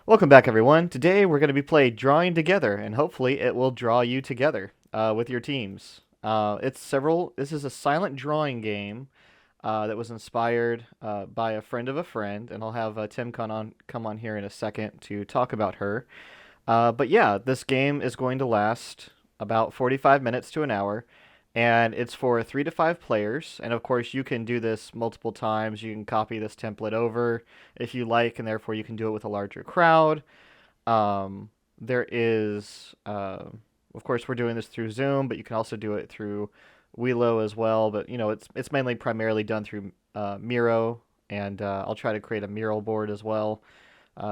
Welcome back, everyone. Today we're going to be playing Drawing Together, and hopefully it will draw you together with your teams. This is a silent drawing game that was inspired by a friend of a friend, and I'll have Tim come on here in a second to talk about her. But yeah, this game is going to last about 45 minutes to an hour, and it's for 3 to 5 players. And of course, you can do this multiple times. You can copy this template over if you like, and therefore you can do it with a larger crowd. There is, of course, we're doing this through Zoom, but you can also do it through Welo as well. But it's mainly primarily done through Miro, and I'll try to create a mural board as well.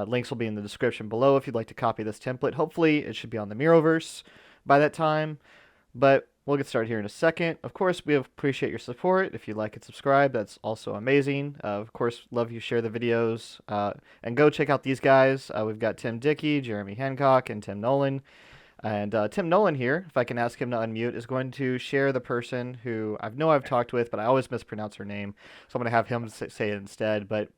Links will be in the description below if you'd like to copy this template. Hopefully, it should be on the Miroverse by that time. But we'll get started here in a second. Of course, we appreciate your support. If you like and subscribe, that's also amazing. Of course, love you share the videos. And go check out these guys. We've got Dicky, Jeremy Hancock, and Tim Nolan. And Tim Nolan here, if I can ask him to unmute, is going to share the person who I've talked with, but I always mispronounce her name. So I'm going to have him say it instead. But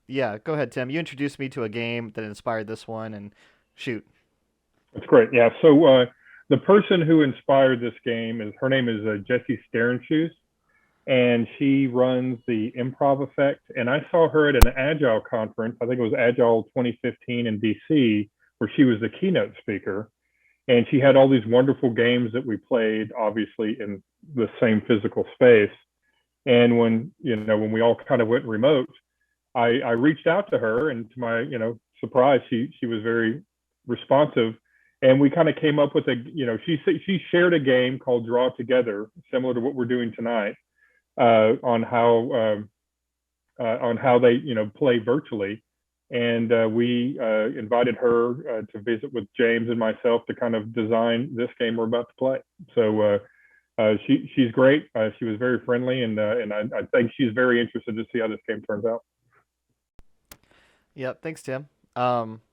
yeah, go ahead, Tim. You introduced me to a game that inspired this one, and shoot. That's great. Yeah. So the person who inspired this game her name is Jessie Shternshus, and she runs the Improv Effect. And I saw her at an Agile conference. I think it was Agile 2015 in DC, where she was the keynote speaker. And she had all these wonderful games that we played, obviously in the same physical space. And when we all kind of went remote, I reached out to her, and to my surprise, she was very responsive, and we kind of came up with she shared a game called Draw Together, similar to what we're doing tonight, on how they play virtually, and we invited her to visit with James and myself to kind of design this game we're about to play. So she's great. She was very friendly, and I think she's very interested to see how this game turns out. Yep, thanks, Tim.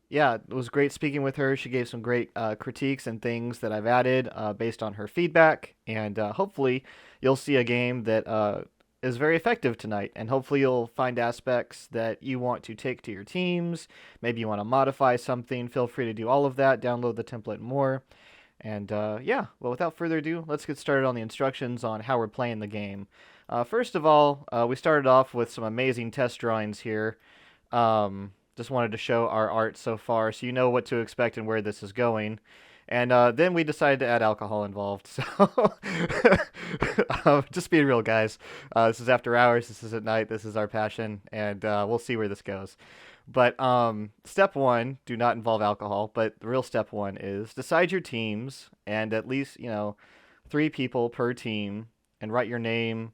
Yeah, it was great speaking with her. She gave some great critiques and things that I've added based on her feedback, and hopefully you'll see a game that is very effective tonight, and hopefully you'll find aspects that you want to take to your teams. Maybe you want to modify something. Feel free to do all of that. Download the template and more. And yeah, well, without further ado, let's get started on the instructions on how we're playing the game. First of all, we started off with some amazing test drawings here. Just wanted to show our art so far so you know what to expect and where this is going. And then we decided to add alcohol involved. So just being real, guys. This is after hours. This is at night. This is our passion. And we'll see where this goes. But step one, do not involve alcohol. But the real step one is decide your teams and at least, 3 people per team, and write your name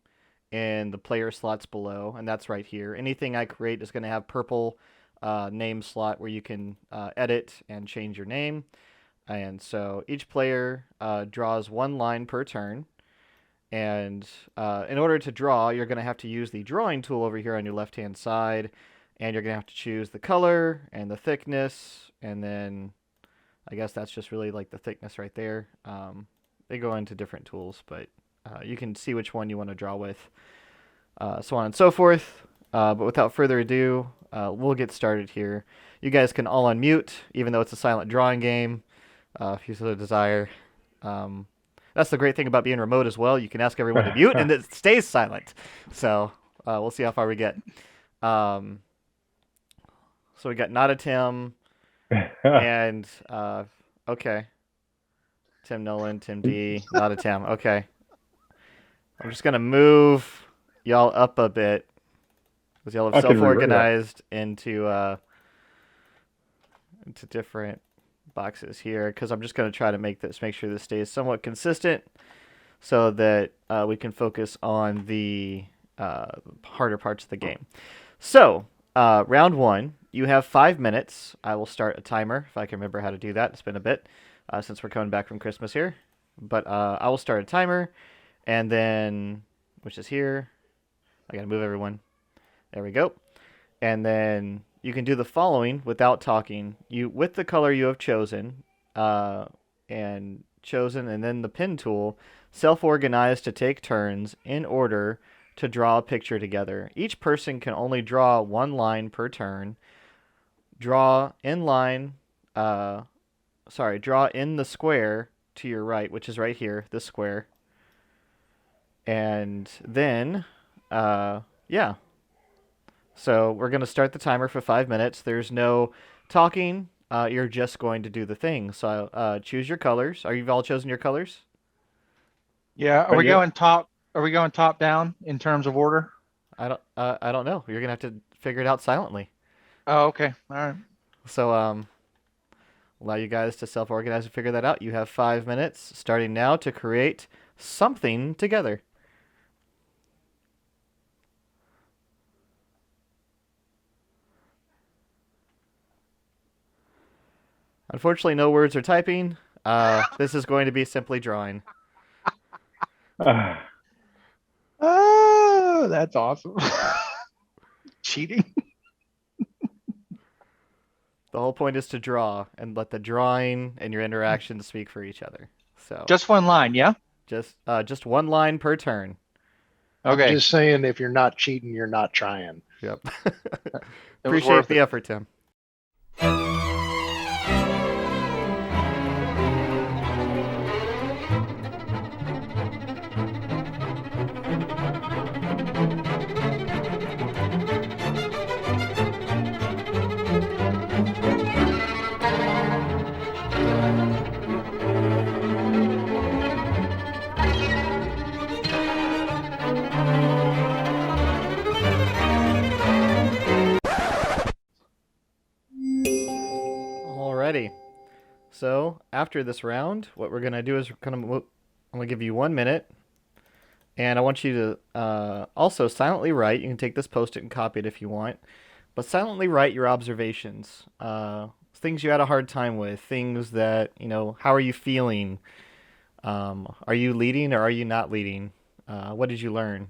in the player slots below. And that's right here. Anything I create is going to have purple name slot where you can edit and change your name. And so each player draws 1 line per turn. And in order to draw, you're going to have to use the drawing tool over here on your left-hand side. And you're going to have to choose the color and the thickness. And then I guess that's just really like the thickness right there. They go into different tools, but you can see which one you want to draw with. So on and so forth. But without further ado, we'll get started here. You guys can all unmute, even though it's a silent drawing game, if you so desire. That's the great thing about being remote as well. You can ask everyone to mute, and it stays silent. So we'll see how far we get. So we got not a Tim, and okay. Tim Nolan, Tim D, not a Tim. Okay. I'm just going to move y'all up a bit, because y'all have self-organized into different boxes here, because I'm just going to try to make sure this stays somewhat consistent so that we can focus on the harder parts of the game. So, round 1, you have 5 minutes. I will start a timer, if I can remember how to do that. It's been a bit since we're coming back from Christmas here. But I will start a timer, and then, which is here. I got to move everyone. There we go. And then you can do the following without talking. With the color you have chosen, and then the pen tool, self-organize to take turns in order to draw a picture together. Each person can only draw 1 line per turn. draw in line. Draw in the square to your right, which is right here, this square. And then, yeah. So we're going to start the timer for 5 minutes. There's no talking. You're just going to do the thing. So choose your colors. Are you all chosen your colors? Yeah. Are we Yeah. going top? Are we going top down in terms of order? I don't know. You're gonna have to figure it out silently. Oh, okay. All right. So allow you guys to self-organize and figure that out. You have 5 minutes starting now to create something together. Unfortunately, no words are typing. This is going to be simply drawing. Oh, that's awesome. Cheating. The whole point is to draw and let the drawing and your interactions speak for each other. So Just one line, yeah? just one line per turn. Okay. I'm just saying, if you're not cheating, you're not trying. Yep. It was Appreciate worth the it. effort, Tim. Alrighty. So after this round, what we're gonna do is I'm gonna give you 1 minute, and I want you to also silently write. You can take this post-it and copy it if you want, but silently write your observations, things you had a hard time with, things that How are you feeling? Are you leading or are you not leading? What did you learn?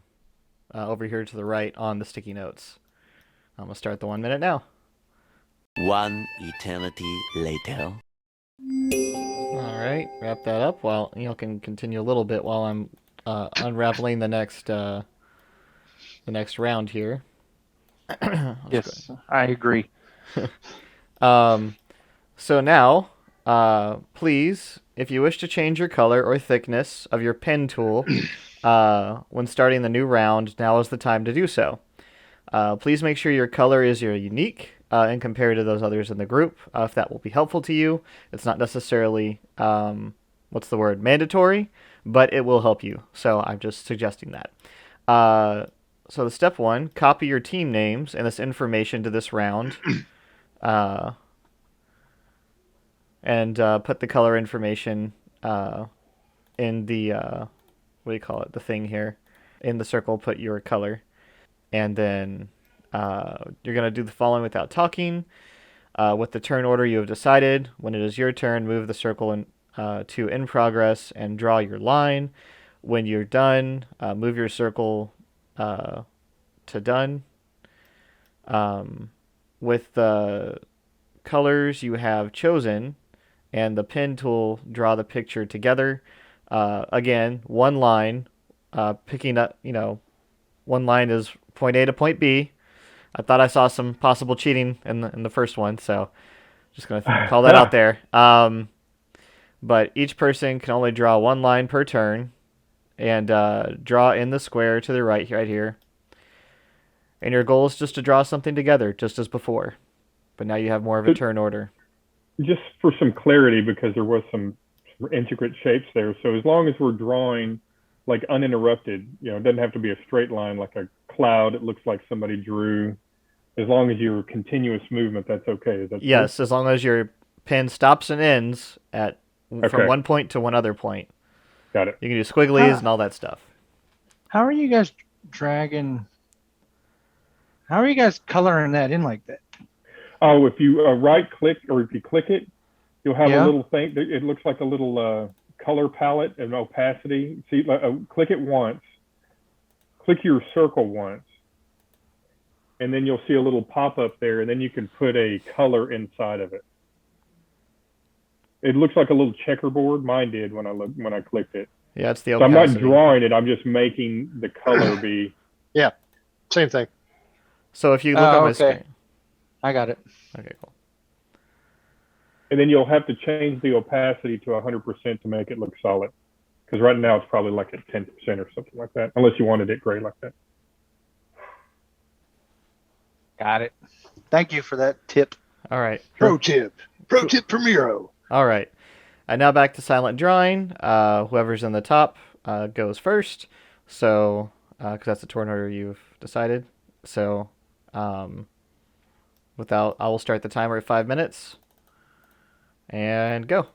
Over here to the right on the sticky notes. I'm gonna start the 1 minute now. One eternity later. All right, wrap that up. While can continue a little bit while I'm unraveling the next round here. Yes, I agree. So now, please, if you wish to change your color or thickness of your pen tool when starting the new round, now is the time to do so. Please make sure your color is unique and compared to those others in the group, if that will be helpful to you. It's not necessarily, mandatory, but it will help you. So I'm just suggesting that. So the step 1, copy your team names and this information to this round. And put the color information in the, the thing here. In the circle, put your color. And then you're going to do the following without talking. With the turn order you have decided, when it is your turn, move the circle to in progress and draw your line. When you're done, move your circle to done. With the colors you have chosen and the pen tool, draw the picture together. Again, one line, picking up, one line is point A to point B. I thought I saw some possible cheating in the first one, so just going to call that out there. But each person can only draw one line per turn, and draw in the square to the right here. And your goal is just to draw something together, just as before. But now you have more of a turn order. Just for some clarity, because there was some intricate shapes there. So as long as we're drawing like uninterrupted, it doesn't have to be a straight line like a cloud. It looks like somebody drew. As long as you're continuous movement, that's okay. Is that yes, true? as long as your pen stops and ends from Okay. one point to one other point. Got it. You can do squigglies and all that stuff. How are you guys dragging? How are you guys coloring that in like that? Oh, if you right click or if you click it, you'll have Yeah. a little thing. It looks like a little color palette and opacity. See, click it once. Click your circle once. And then you'll see a little pop-up there, and then you can put a color inside of it. It looks like a little checkerboard. Mine did when I clicked it. Yeah, it's the So I'm not opacity. drawing it. I'm just making the color be. Yeah, same thing. So if you look on my okay. screen. I got it. Okay, cool. and then you'll have to change the opacity to 100% to make it look solid. Because right now it's probably like at 10% or something like that, unless you wanted it gray like that. Got it. Thank you for that tip. All right. Pro tip for Miro. All right. And now back to silent drawing. Whoever's in the top goes first. So, because that's the turn order you've decided. So, I will start the timer at 5 minutes. And go.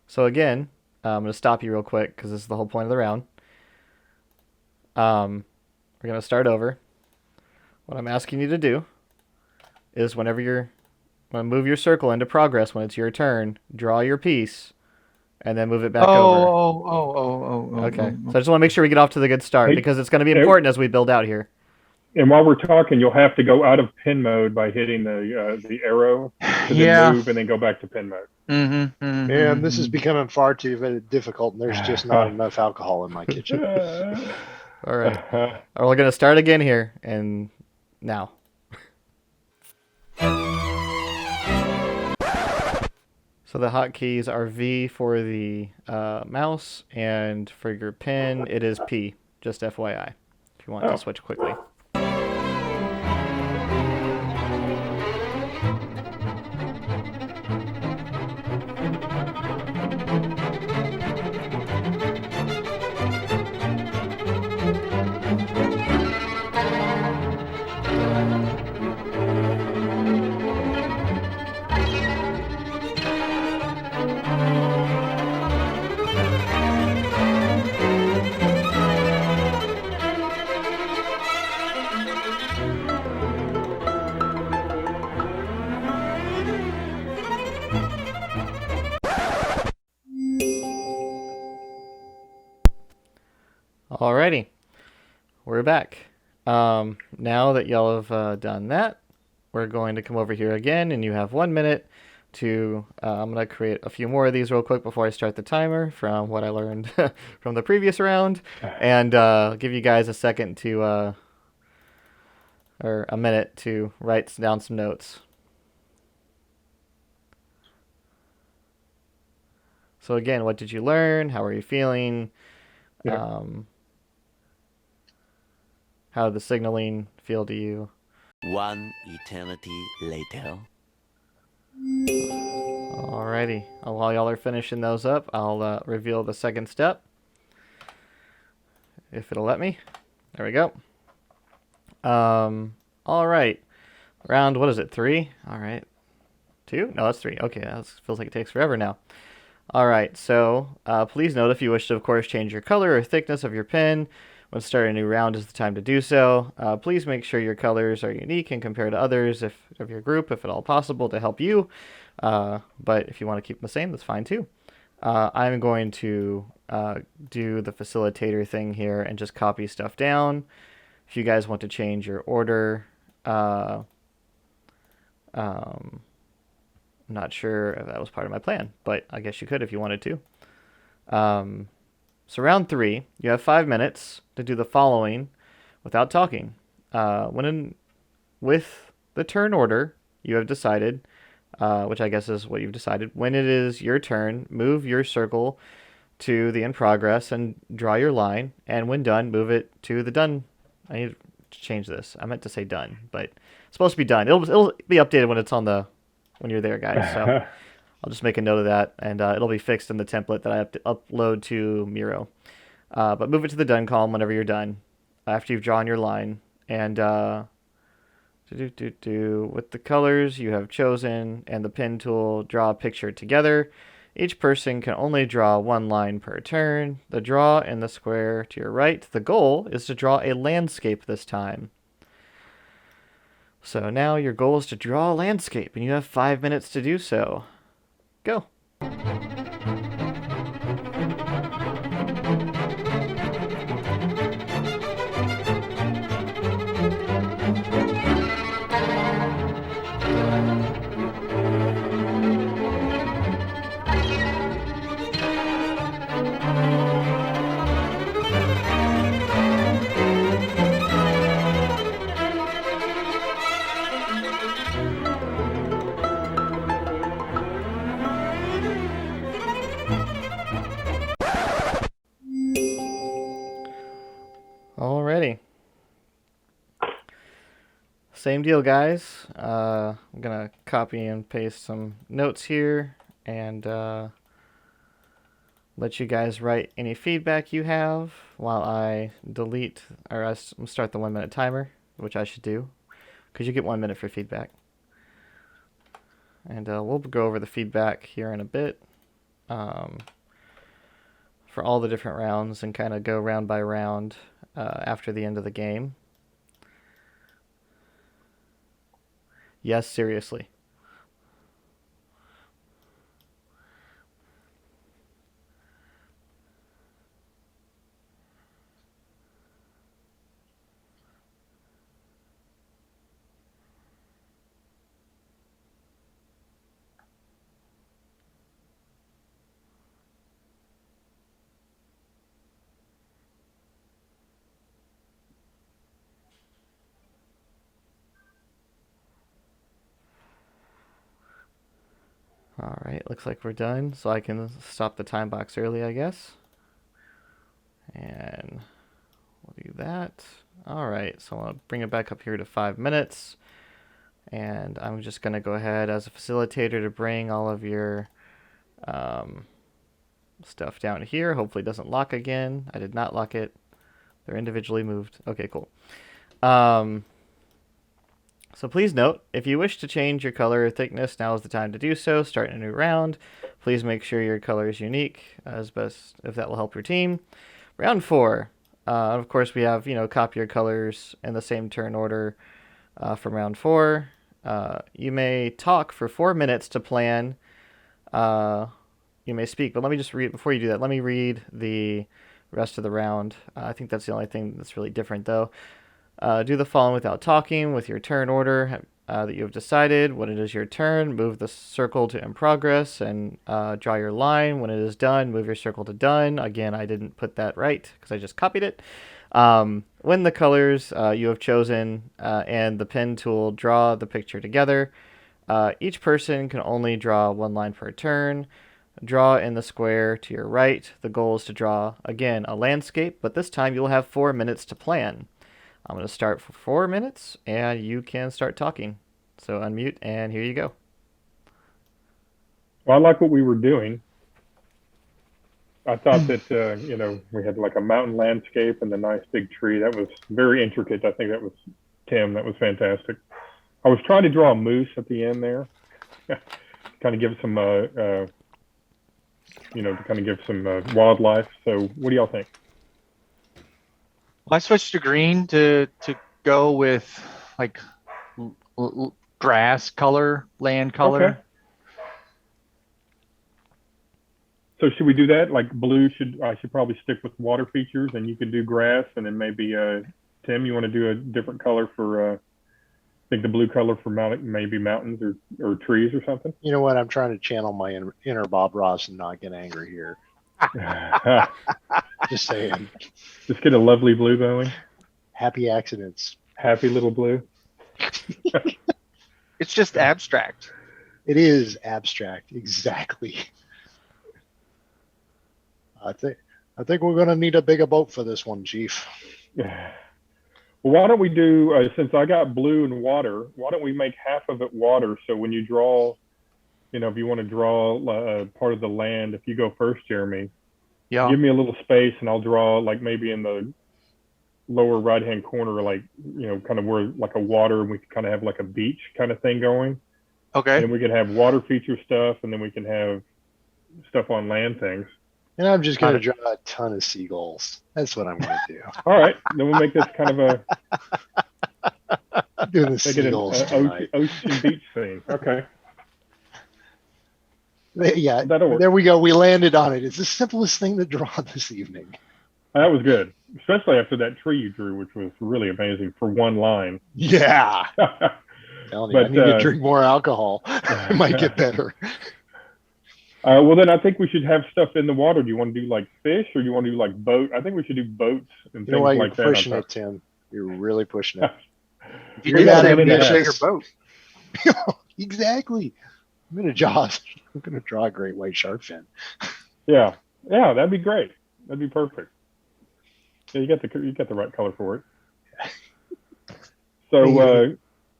So again, I'm going to stop you real quick because this is the whole point of the round. We're going to start over. What I'm asking you to do is whenever you're going to move your circle into progress when it's your turn, draw your piece, and then move it back over. Okay. So I just want to make sure we get off to the good start because it's going to be important as we build out here. And while we're talking, you'll have to go out of pin mode by hitting the arrow to then move and then go back to pin mode. Man, this is becoming far too difficult, and there's just not enough alcohol in my kitchen. All right. We're going to start again here, and now. So the hotkeys are V for the mouse, and for your pen, it is P, just FYI, if you want to switch quickly. Alrighty, we're back. Now that y'all have done that, we're going to come over here again, and you have 1 minute to, I'm going to create a few more of these real quick before I start the timer from what I learned from the previous round, and give you guys a second to, or a minute to write down some notes. So again, what did you learn? How are you feeling? Yeah. How did the signaling feel to you? One eternity later. Alrighty. While y'all are finishing those up, I'll reveal the second step. If it'll let me. There we go. Alright. Round, what is it, 3? Alright. 2? No, that's 3. Okay, that feels like it takes forever now. Alright, so please note if you wish to, of course, change your color or thickness of your pen. When starting a new round is the time to do so. Please make sure your colors are unique and compare to others of your group, if at all possible, to help you. But if you want to keep them the same, that's fine too. I'm going to do the facilitator thing here and just copy stuff down. If you guys want to change your order, I'm not sure if that was part of my plan, but I guess you could if you wanted to. So round 3, you have 5 minutes to do the following without talking. With the turn order, you have decided, which I guess is what you've decided, when it is your turn, move your circle to the in progress and draw your line, and when done, move it to the done. I need to change this. I meant to say done, but it's supposed to be done. It'll be updated when it's on when you're there, guys. So I'll just make a note of that, and it'll be fixed in the template that I have to upload to Miro. But move it to the done column whenever you're done, after you've drawn your line. And with the colors you have chosen and the pen tool, draw a picture together. Each person can only draw one line per turn. The draw in the square to your right. The goal is to draw a landscape this time. So now your goal is to draw a landscape, and you have 5 minutes to do so. Go. Same deal, guys. I'm gonna copy and paste some notes here and let you guys write any feedback you have while I delete or start the 1 minute timer, which I should do, because you get 1 minute for feedback. And we'll go over the feedback here in a bit for all the different rounds and kind of go round by round after the end of the game. Yes, seriously. All right, looks like we're done. So I can stop the time box early, I guess. And we'll do that. All right, so I'll bring it back up here to 5 minutes. And I'm just going to go ahead as a facilitator to bring all of your stuff down here. Hopefully it doesn't lock again. I did not lock it. They're individually moved. Okay, cool. So please note, if you wish to change your color or thickness, now is the time to do so. Start a new round. Please make sure your color is unique as best, if that will help your team. Round 4. Of course, we have, copy your colors in the same turn order from round 4. You may talk for 4 minutes to plan. You may speak, but let me just read, before you do that, let me read the rest of the round. I think that's the only thing that's really different, though. Do the following without talking with your turn order that you have decided. When it is your turn, move the circle to in progress and draw your line. When it is done, move your circle to done. Again, I didn't put that right because I just copied it. When the colors you have chosen and the pen tool draw the picture together, each person can only draw one line per turn. Draw in the square to your right. The goal is to draw, again, a landscape, but this time you'll have 4 minutes to plan. I'm going to start for 4 minutes, and you can start talking. So unmute, and here you go. Well, I like what we were doing. I thought that, we had like a mountain landscape and a nice big tree. That was very intricate. I think that was Tim. That was fantastic. I was trying to draw a moose at the end there, kind of give some, to kind of give some wildlife. So what do y'all think? Well, I switched to green to go with like grass color, land color. Okay. So should we do that? Like blue I should probably stick with water features, and you could do grass, and then maybe Tim, you want to do a different color for I think the blue color for maybe mountains or trees or something. You know what? I'm trying to channel my inner Bob Ross and not get angry here. Just saying. Just get a lovely blue going. Happy accidents. Happy little blue. It's just abstract. It is abstract, exactly. I think we're going to need a bigger boat for this one, Chief. Well, why don't we do, since I got blue and water, why don't we make half of it water? So when you draw, if you want to draw part of the land, if you go first, Jeremy, Yeah. give me a little space and I'll draw like maybe in the lower right-hand corner, like, kind of where like a water, and we can kind of have like a beach kind of thing going. Okay. And we can have water feature stuff, and then we can have stuff on land things. And I'm just going to draw a ton of seagulls. That's what I'm going to do. All right. Then we'll make this kind of I'm doing the make it seagulls an tonight. ocean beach thing. Okay. Yeah, That'll work. there we go. We landed on it. It's the simplest thing to draw this evening. That was good, especially after that tree you drew, which was really amazing for one line. Yeah. Telling you, I need to drink more alcohol. It might get better. Well, then I think we should have stuff in the water. Do you want to do like fish, or do you want to do like boat? I think we should do boats and You know things why like you're that. pushing it, Tim? You're really pushing it. If you You're do not that, even have a gonna- bigger boat. Exactly. I'm going to draw a great white shark fin. Yeah, that'd be great. That'd be perfect. Yeah, you got the right color for it. So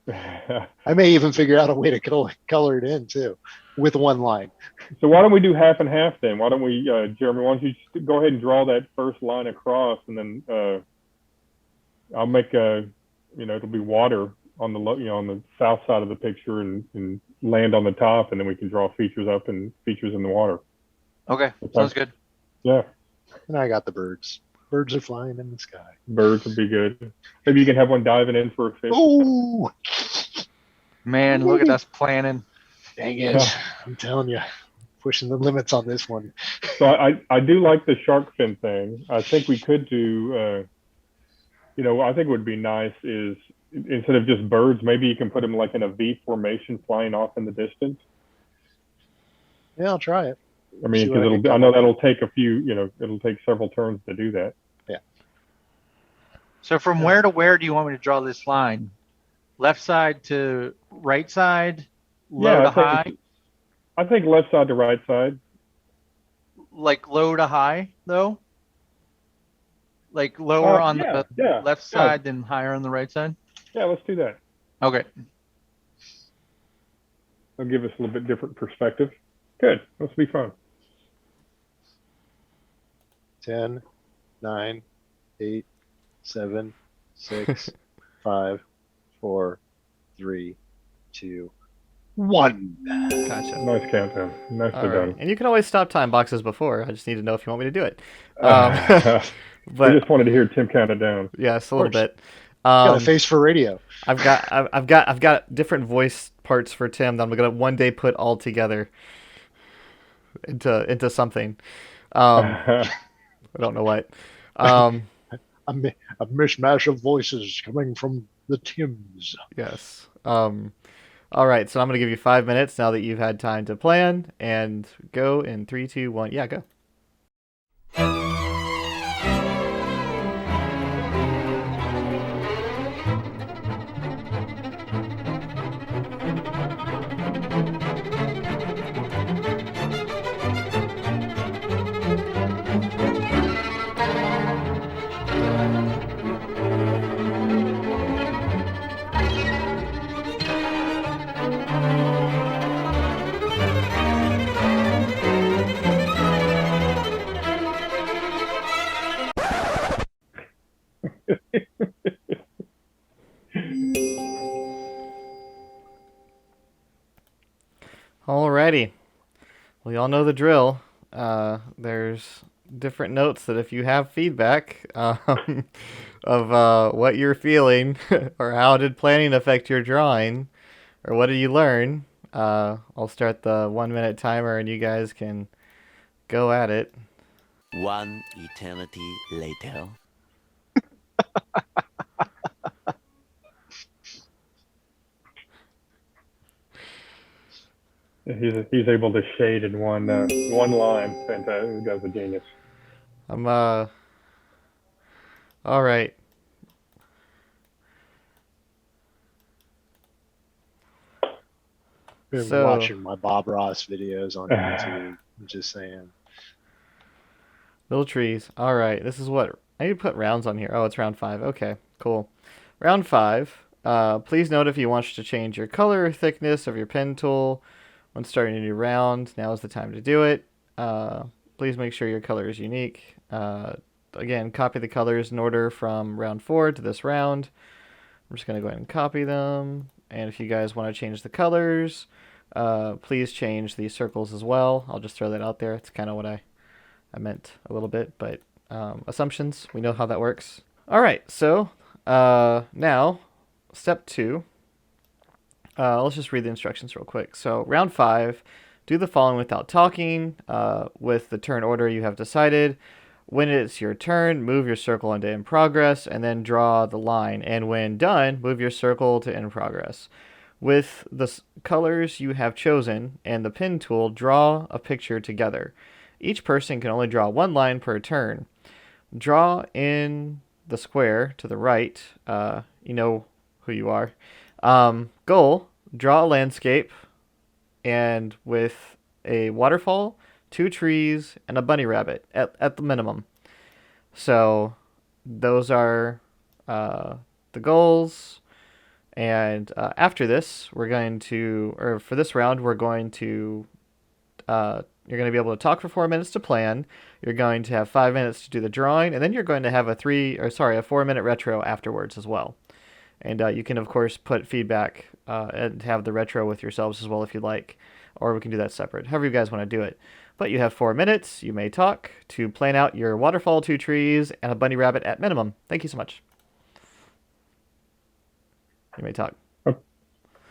I may even figure out a way to color it in too, with one line. So why don't we do half and half then? Why don't we, Jeremy? Why don't you just go ahead and draw that first line across, and then I'll make it'll be water on the on the south side of the picture, and land on the top, and then we can draw features up and features in the water. Okay, sounds good. Yeah. And I got the birds. Birds are flying in the sky. Birds would be good. Maybe you can have one diving in for a fish. Oh, Man, look at us planning. dang it! Yeah. I'm telling you, pushing the limits on this one. So I do like the shark fin thing. I think we could do, I think would be nice is instead of just birds, maybe you can put them like in a V formation flying off in the distance. Yeah, I'll try it. I mean, because I know that'll take a few, it'll take several turns to do that. Yeah. So from where to where do you want me to draw this line? Left side to right side? Low to high? I think left side to right side. Like low to high, though? Like lower on the left side than higher on the right side? Yeah, let's do that. Okay. It'll give us a little bit different perspective. Good. This will be fun. 10, 9, 8, 7, 6, 5, 4, 3, 2, 1. Gotcha. Nice countdown. Nicely All right. done. And you can always stop time boxes before. I just need to know if you want me to do it. I But just wanted to hear Tim count it down. yes, a little bit. Got a face for radio. I've got different voice parts for Tim that I'm gonna one day put all together into something. I don't know what. A mishmash of voices coming from the Tims. Yes. All right. So I'm gonna give you 5 minutes now that you've had time to plan and go in 3, 2, 1. Yeah, go. Alrighty. Well, y'all know the drill. There's different notes that if you have feedback of what you're feeling or how did planning affect your drawing or what did you learn, I'll start the 1 minute timer and you guys can go at it. One eternity later. He's able to shade in one line. Fantastic. This guy's a genius. All right. Been So- watching my Bob Ross videos on YouTube. I'm just saying. Little trees. All right. This is what I need to put rounds on here. Oh, it's round 5. Okay, cool. Round 5. Please note if you want to change your color or thickness of your pen tool when starting a new round. Now is the time to do it. Please make sure your color is unique. Again, copy the colors in order from round 4 to this round. I'm just going to go ahead and copy them. And if you guys want to change the colors, please change the circles as well. I'll just throw that out there. It's kind of what I meant a little bit, but assumptions, we know how that works. All right, so now step 2. Let's just read the instructions real quick. So round 5, do the following without talking. With the turn order you have decided. When it's your turn, move your circle into in progress and then draw the line. And when done, move your circle to in progress. With the colors you have chosen and the pen tool, draw a picture together. Each person can only draw one line per turn. Draw in the square to the right. You know who you are. Goal, draw a landscape and with a waterfall, 2 trees, and a bunny rabbit at the minimum. So those are the goals. And after this, we're going to, or for this round, we're going to, you're going to be able to talk for 4 minutes to plan. You're going to have 5 minutes to do the drawing, and then you're going to have a 4-minute retro afterwards as well. And you can, of course, put feedback and have the retro with yourselves as well if you like, or we can do that separate, however you guys want to do it. But you have 4 minutes. You may talk to plan out your waterfall, 2 trees, and a bunny rabbit at minimum. Thank you so much. You may talk.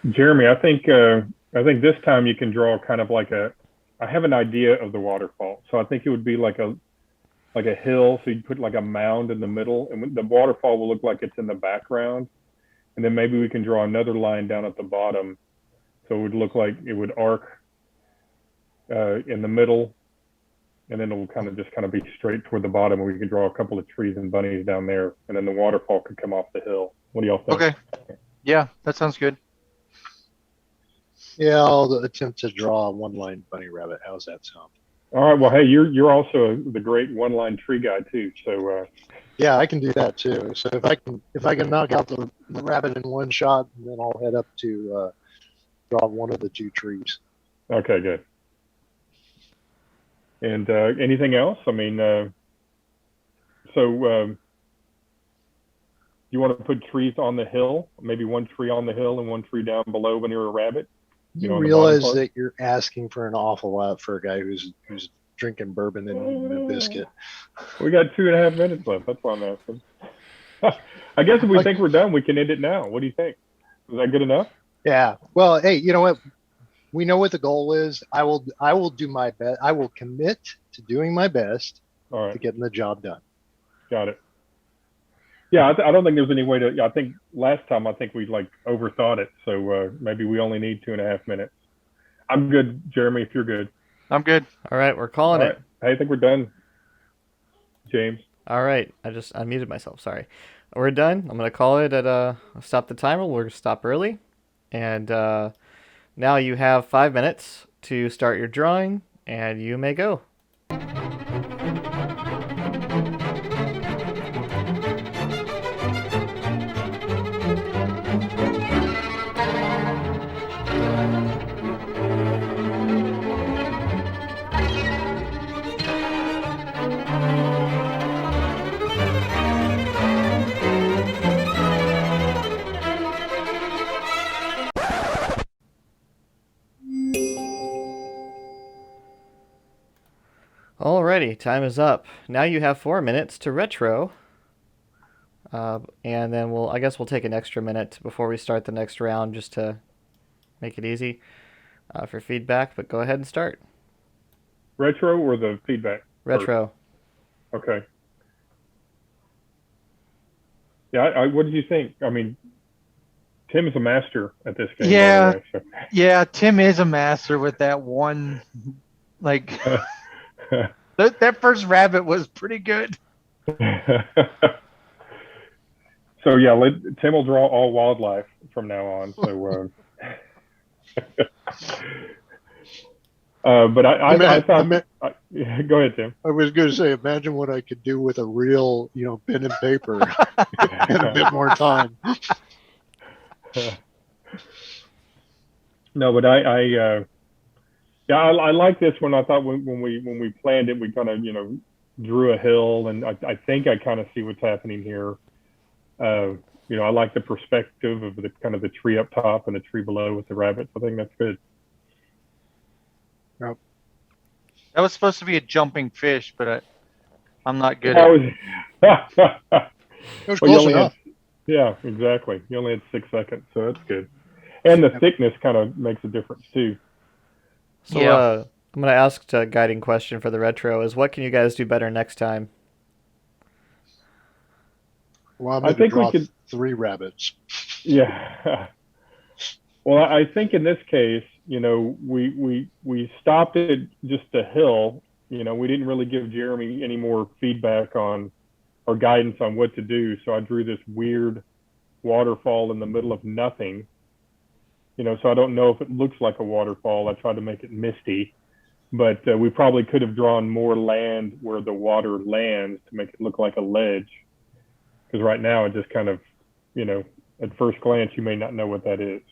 Jeremy, I think this time you can draw kind of like I have an idea of the waterfall. So I think it would be like a hill. So you'd put like a mound in the middle, and the waterfall will look like it's in the background. And then maybe we can draw another line down at the bottom. So it would look like it would arc in the middle, and then it will kind of be straight toward the bottom, and we can draw a couple of trees and bunnies down there, and then the waterfall could come off the hill. What do y'all think? Okay. Yeah, that sounds good. Yeah, I'll attempt to draw a one-line bunny rabbit. How's that sound? All right. Well, hey, you're also the great one-line tree guy too. So yeah, I can do that too. So if I can knock out the rabbit in one shot, then I'll head up to draw one of the 2 trees. okay, good. And anything else? I mean, you want to put trees on the hill? Maybe 1 tree on the hill and 1 tree down below near a rabbit. You realize that you're asking for an awful lot for a guy who's drinking bourbon and a biscuit. We got 2.5 minutes left. That's why I'm asking. I guess if we think we're done, we can end it now. What do you think? Is that good enough? Yeah. Well, hey, you know what? We know what the goal is. I will do my best. I will commit to doing my best to getting the job done. Got it. Yeah, I don't think there's any way to. I think last time we like overthought it, so maybe we only need 2.5 minutes. I'm good, Jeremy. If you're good, I'm good. All right, we're calling it. I think we're done, James. All right, I just unmuted myself. Sorry. We're done. I'm gonna call it at stop the timer. We'll stop early, and now you have 5 minutes to start your drawing, and you may go. Alrighty, time is up. Now you have 4 minutes to retro, and then I guess we'll take an extra minute before we start the next round just to make it easy for feedback, but go ahead and start. Retro or the feedback? Retro. Okay. Yeah, what did you think? I mean, Tim is a master at this game. Yeah, by the way, so. Yeah, Tim is a master with that one, like... that first rabbit was pretty good. So yeah, Tim will draw all wildlife from now on. So, but I thought, go ahead, Tim. I was going to say, imagine what I could do with a real, pen and paper and a bit more time. No, but I like this one. I thought when we planned it, we kind of drew a hill, and I think I kind of see what's happening here. I like the perspective of the kind of the tree up top and the tree below with the rabbits. I think that's good. Yep. That was supposed to be a jumping fish, but I'm not good It was close enough. Yeah, exactly. You only had 6 seconds, so that's good. And the thickness kind of makes a difference too. So I'm going to ask a guiding question for the retro is what can you guys do better next time? Well, I think we could 3 rabbits. Yeah. Well, I think in this case, we stopped at just a hill. We didn't really give Jeremy any more feedback on or guidance on what to do. So I drew this weird waterfall in the middle of nothing. So I don't know if it looks like a waterfall. I tried to make it misty, but we probably could have drawn more land where the water lands to make it look like a ledge. Because right now it just kind of, at first glance, you may not know what that is.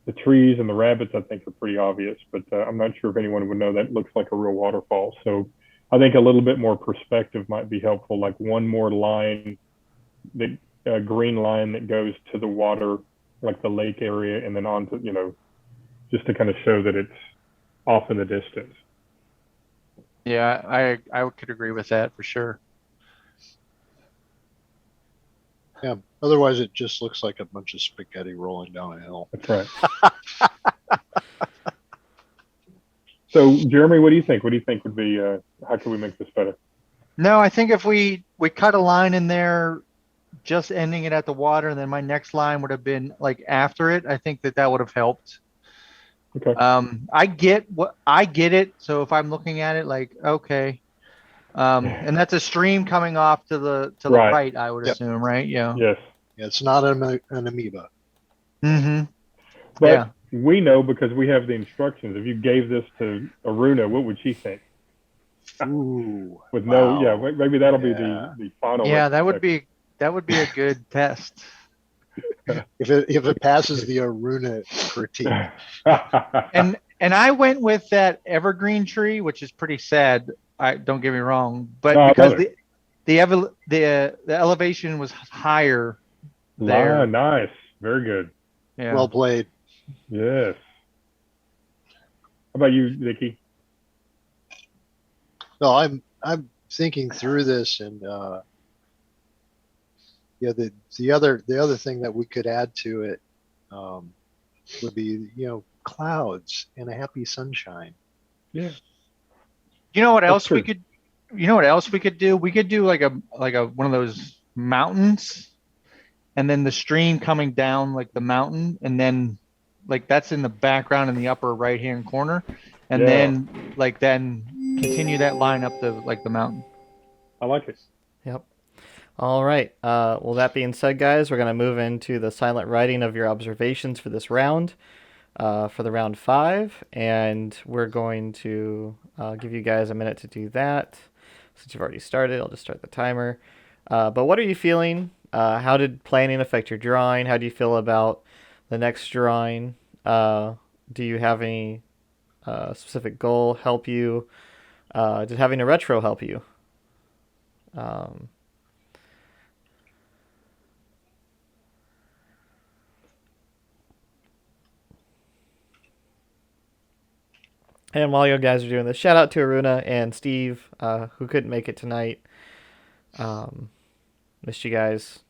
The trees and the rabbits, I think, are pretty obvious, but I'm not sure if anyone would know that looks like a real waterfall. So I think a little bit more perspective might be helpful, like one more line, the green line that goes to the water, like the lake area, and then on to, just to kind of show that it's off in the distance. Yeah, I could agree with that for sure. Yeah. Otherwise, it just looks like a bunch of spaghetti rolling down a hill. That's right. So, Jeremy, what do you think? What do you think would be? How can we make this better? No, I think if we cut a line in there, just ending it at the water, and then my next line would have been like after it, I think that would have helped. Okay. I get it. So if I'm looking at it, like, okay, and that's a stream coming off to the right, I would assume, right? Yeah. Yes. Yeah, it's not an amoeba. Mm-hmm. But we know because we have the instructions. If you gave this to Aruna, what would she think? Ooh. With maybe that'll be the final. Yeah, that would be a good test. If it passes the Aruna critique. and I went with that evergreen tree, which is pretty sad. Don't get me wrong, but because the elevation was higher there. Ah, nice, very good. Yeah. Well played. Yes. How about you, Dicky? No, I'm thinking through this, and the other thing that we could add to it would be clouds and a happy sunshine. Yeah. You know what else we could? You know what else we could do? We could do like a one of those mountains, and then the stream coming down like the mountain, and then like that's in the background in the upper right hand corner, and then continue that line up the mountain. I like it. Yep. All right. Well, that being said, guys, we're going to move into the silent writing of your observations for this round, for the round 5, and we're going to give you guys a minute to do that. Since you've already started, I'll just start the timer. But what are you feeling? How did planning affect your drawing? How do you feel about the next drawing? Do you have any specific goal help you? Did having a retro help you? And while you guys are doing this, shout out to Aruna and Steve, who couldn't make it tonight. Missed you guys.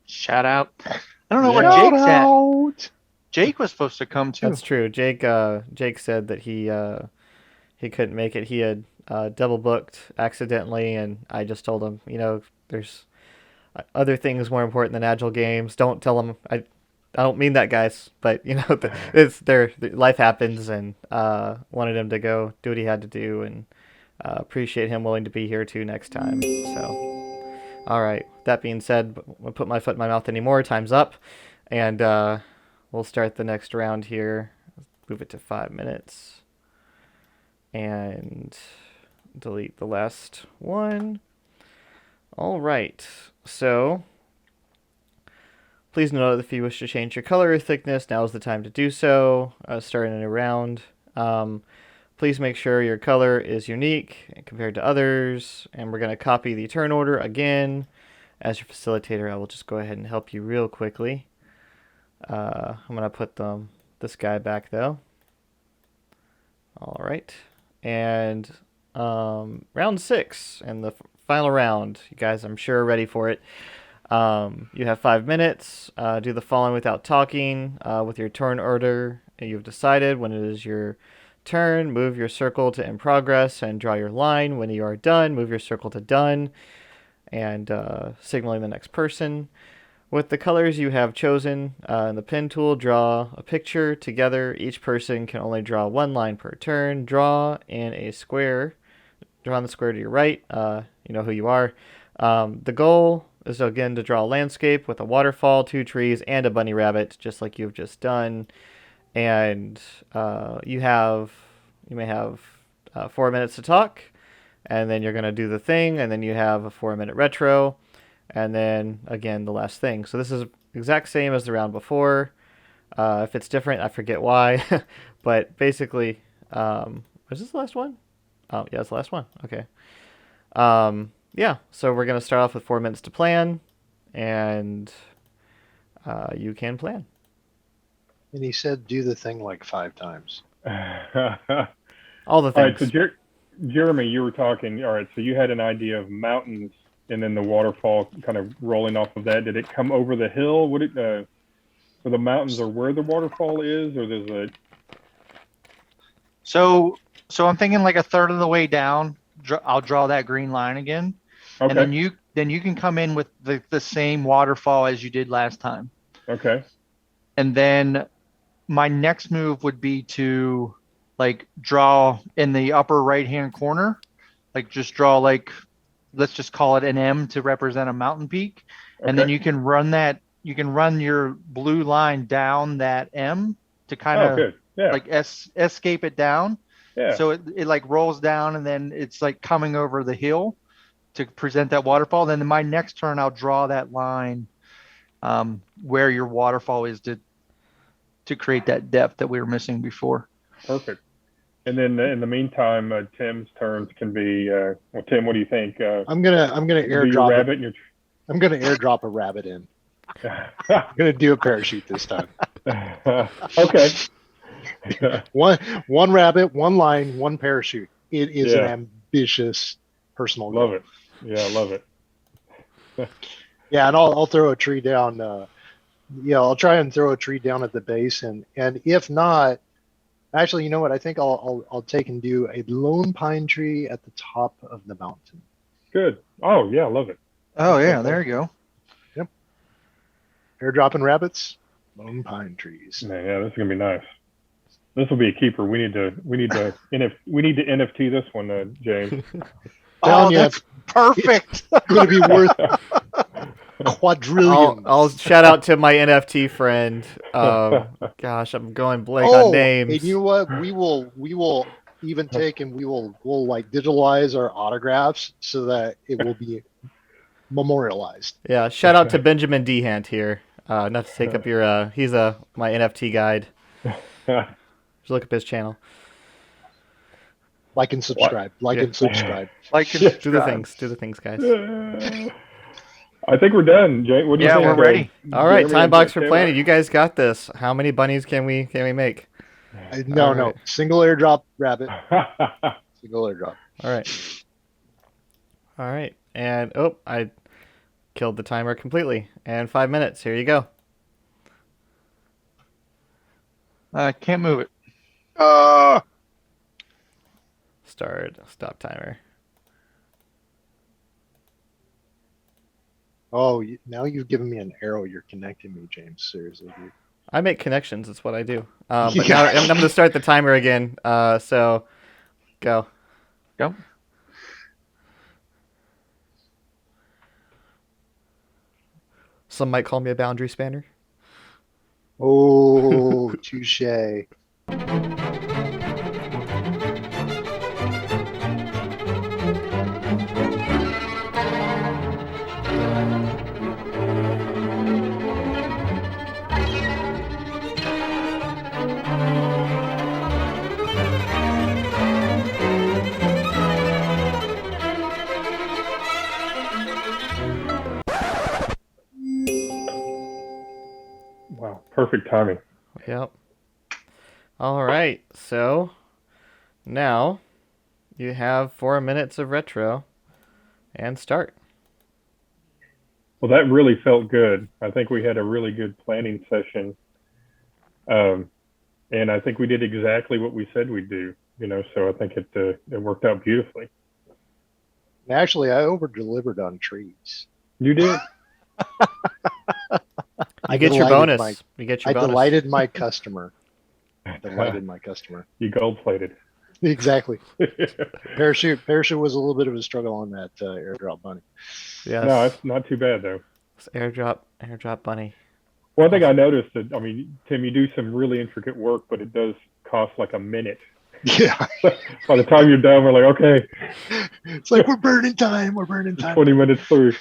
Shout out. I don't know where Jake's at. Jake was supposed to come too. That's true. Jake said that he couldn't make it. He had double booked accidentally, and I just told him, there's other things more important than Agile games. Don't tell him. I don't mean that, guys, but it's their life happens, and wanted him to go do what he had to do, and appreciate him willing to be here too next time. So, all right. That being said, I'll put my foot in my mouth anymore. Time's up, and we'll start the next round here. Move it to 5 minutes, and delete the last one. All right. So. Please note that if you wish to change your color or thickness, now is the time to do so. Starting a new round. Please make sure your color is unique compared to others. And we're going to copy the turn order again. As your facilitator, I will just go ahead and help you real quickly. I'm going to put this guy back, though. All right. And round 6 and the final round. You guys, I'm sure, are ready for it. You have 5 minutes. Do the following without talking. With your turn order, you've decided when it is your turn, move your circle to in progress and draw your line. When you are done, move your circle to done and signaling the next person. With the colors you have chosen in the pen tool, draw a picture together. Each person can only draw 1 line per turn. Draw in a square. Draw on the square to your right. You know who you are. The goal is again to draw a landscape with a waterfall, 2 trees, and a bunny rabbit, just like you've just done. And you may have 4 minutes to talk, and then you're going to do the thing, and then you have a 4-minute retro, and then again the last thing. So this is exact same as the round before. If it's different, I forget why. But basically, was this the last one? Oh, yeah, it's the last one. Okay. Yeah, so we're going to start off with 4 minutes to plan, and you can plan. And he said, do the thing like 5 times. All the things. All right, so Jeremy, you were talking. All right, so you had an idea of mountains and then the waterfall kind of rolling off of that. Did it come over the hill? Would it? So the mountains are where the waterfall is, or there's a. So I'm thinking like a third of the way down. I'll draw that green line again, Okay. and then you can come in with the same waterfall as you did last time. Okay. And then my next move would be to like draw in the upper right hand corner, like just draw like, let's just call it an M to represent a mountain peak. Okay. And then you can run your blue line down that M to kind of good. Yeah. like escape it down. Yeah. So it like rolls down and then it's like coming over the hill to present that waterfall. Then in my next turn, I'll draw that line where your waterfall is to create that depth that we were missing before. Perfect. And then in the meantime, Tim's turns can be. Well, Tim, what do you think? I'm gonna airdrop rabbit. I'm gonna airdrop a rabbit in. I'm gonna do a parachute this time. Okay. One rabbit, one line, one parachute. It is an ambitious personal goal. Love it. Yeah, I love it. Yeah, and I'll throw a tree down. I'll try and throw a tree down at the base, and if not, actually, you know what? I think I'll take and do a lone pine tree at the top of the mountain. Good. Oh yeah, I love it. Oh yeah, there you go. Yep. Airdropping rabbits, lone pine trees. Man, yeah, this is gonna be nice. This will be a keeper. We need to NFT this one, James. Oh, that's perfect. It's going to be worth quadrillions. I'll shout out to my NFT friend. Gosh, I'm going blank on names. And you know what? We will even take and we'll like digitalize our autographs so that it will be memorialized. Yeah, shout out to Benjamin Dehant here. Not to take up your he's my NFT guide. Just look up his channel. Like and subscribe. And subscribe. Do the things, guys. I think we're done, Jay. What do you think? Yeah, we're ready. All right, time box for planning. You guys got this. How many bunnies can we make? No. Single airdrop rabbit. Single airdrop. All right. And I killed the timer completely. And 5 minutes. Here you go. I can't move it. Stop timer. Oh, now you've given me an arrow. You're connecting me, James. Seriously, dude. I make connections. That's what I do. But now I'm going to start the timer again. So, go. Go. Some might call me a boundary spanner. Oh, touche. Wow, perfect timing. Yep. All right, so now you have 4 minutes of retro and start. Well, that really felt good. I think we had a really good planning session. And I think we did exactly what we said we'd do, so I think it worked out beautifully. Actually, I over-delivered on trees. You did? You get your bonus. I delighted my customer. You gold-plated. Exactly. Parachute was a little bit of a struggle on that airdrop bunny. Yes. No, it's not too bad though. It's airdrop bunny. One thing I noticed that, Tim, you do some really intricate work, but it does cost like a minute. Yeah. By the time you're done, we're like, okay. It's like we're burning time. 20 minutes through.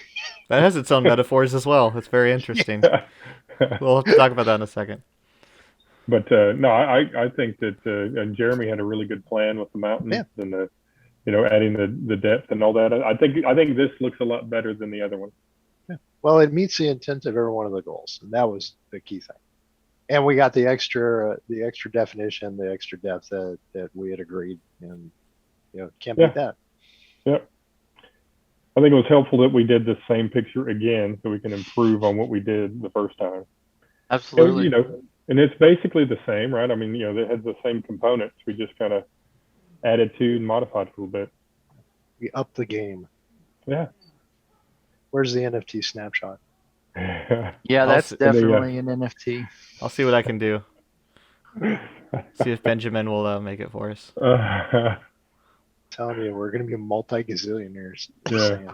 That has its own metaphors as well. It's very interesting. We'll have to talk about that in a second. But no, I think that and Jeremy had a really good plan with the mountains Yeah. and the adding the depth and all that. I think this looks a lot better than the other one. Well, it meets the intent of every one of the goals, and that was the key thing. And we got the extra definition, the extra depth that we had agreed, and can't beat that. Yeah. I think it was helpful that we did the same picture again so we can improve on what we did the first time. Absolutely. So, and it's basically the same, right? I mean, it has the same components. We just kind of added to and modified a little bit. We upped the game. Yeah. Where's the NFT snapshot? Yeah, that's definitely an NFT. I'll see what I can do. See if Benjamin will make it for us. Telling you, we're going to be multi-gazillionaires. Yeah.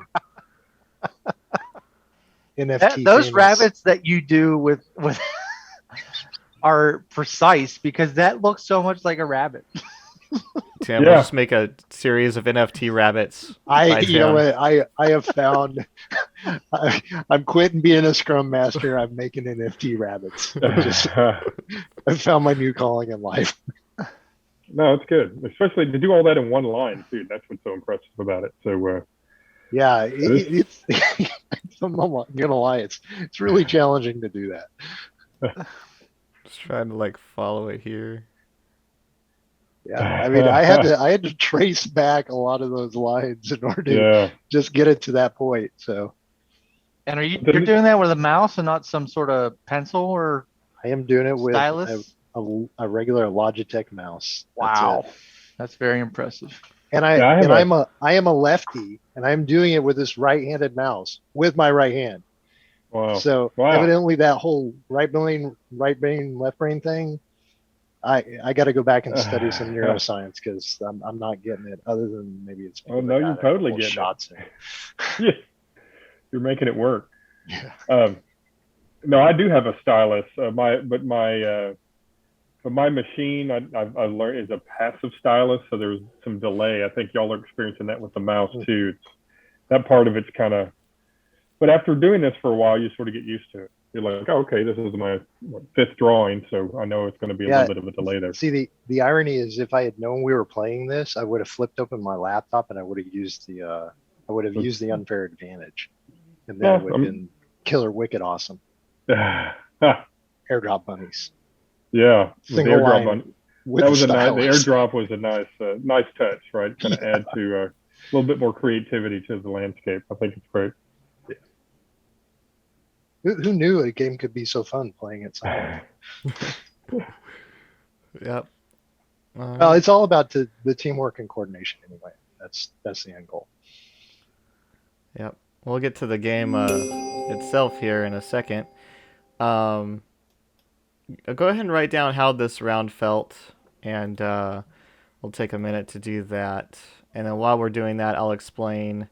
NFT Those famous. rabbits that you do with are precise because that looks so much like a rabbit. Tim, we'll just make a series of NFT rabbits. You know what? I have found. I'm quitting being a scrum master. I'm making NFT rabbits. I've found my new calling in life. No, it's good, especially to do all that in one line too. That's what's so impressive about it. So, yeah, it's. I'm not gonna lie. It's really challenging to do that. Just trying to follow it here. Yeah, I mean, I had to trace back a lot of those lines in order to just get it to that point. So, and you're doing that with a mouse and not some sort of pencil or? I am doing it with stylus? a regular Logitech mouse. Wow, that's very impressive. And I am a lefty, and I'm doing it with this right-handed mouse with my right hand. Wow. So evidently that whole right brain, left brain thing, I got to go back and study some neuroscience because I'm not getting it. Other than maybe it's. Oh no, you're totally getting shots. Yeah, you're making it work. Yeah. No, I do have a stylus. My machine I learned is a passive stylus, so there's some delay. I think y'all are experiencing that with the mouse too. That part of it's kind of. But after doing this for a while, you sort of get used to it. You're like, oh, okay, this is my fifth drawing, so I know it's going to be a little bit of a delay there. See, the irony is, if I had known we were playing this, I would have flipped open my laptop and I would have used the unfair advantage, and that would have been killer wicked awesome. Airdrop bunnies. Yeah, single line. That was the airdrop was a nice touch, right? Kind of add to a little bit more creativity to the landscape. I think it's great. Who knew a game could be so fun playing it silent? Yep. Well, it's all about the teamwork and coordination anyway. That's the end goal. Yep. We'll get to the game itself here in a second. Go ahead and write down how this round felt, and we'll take a minute to do that. And then while we're doing that, I'll explain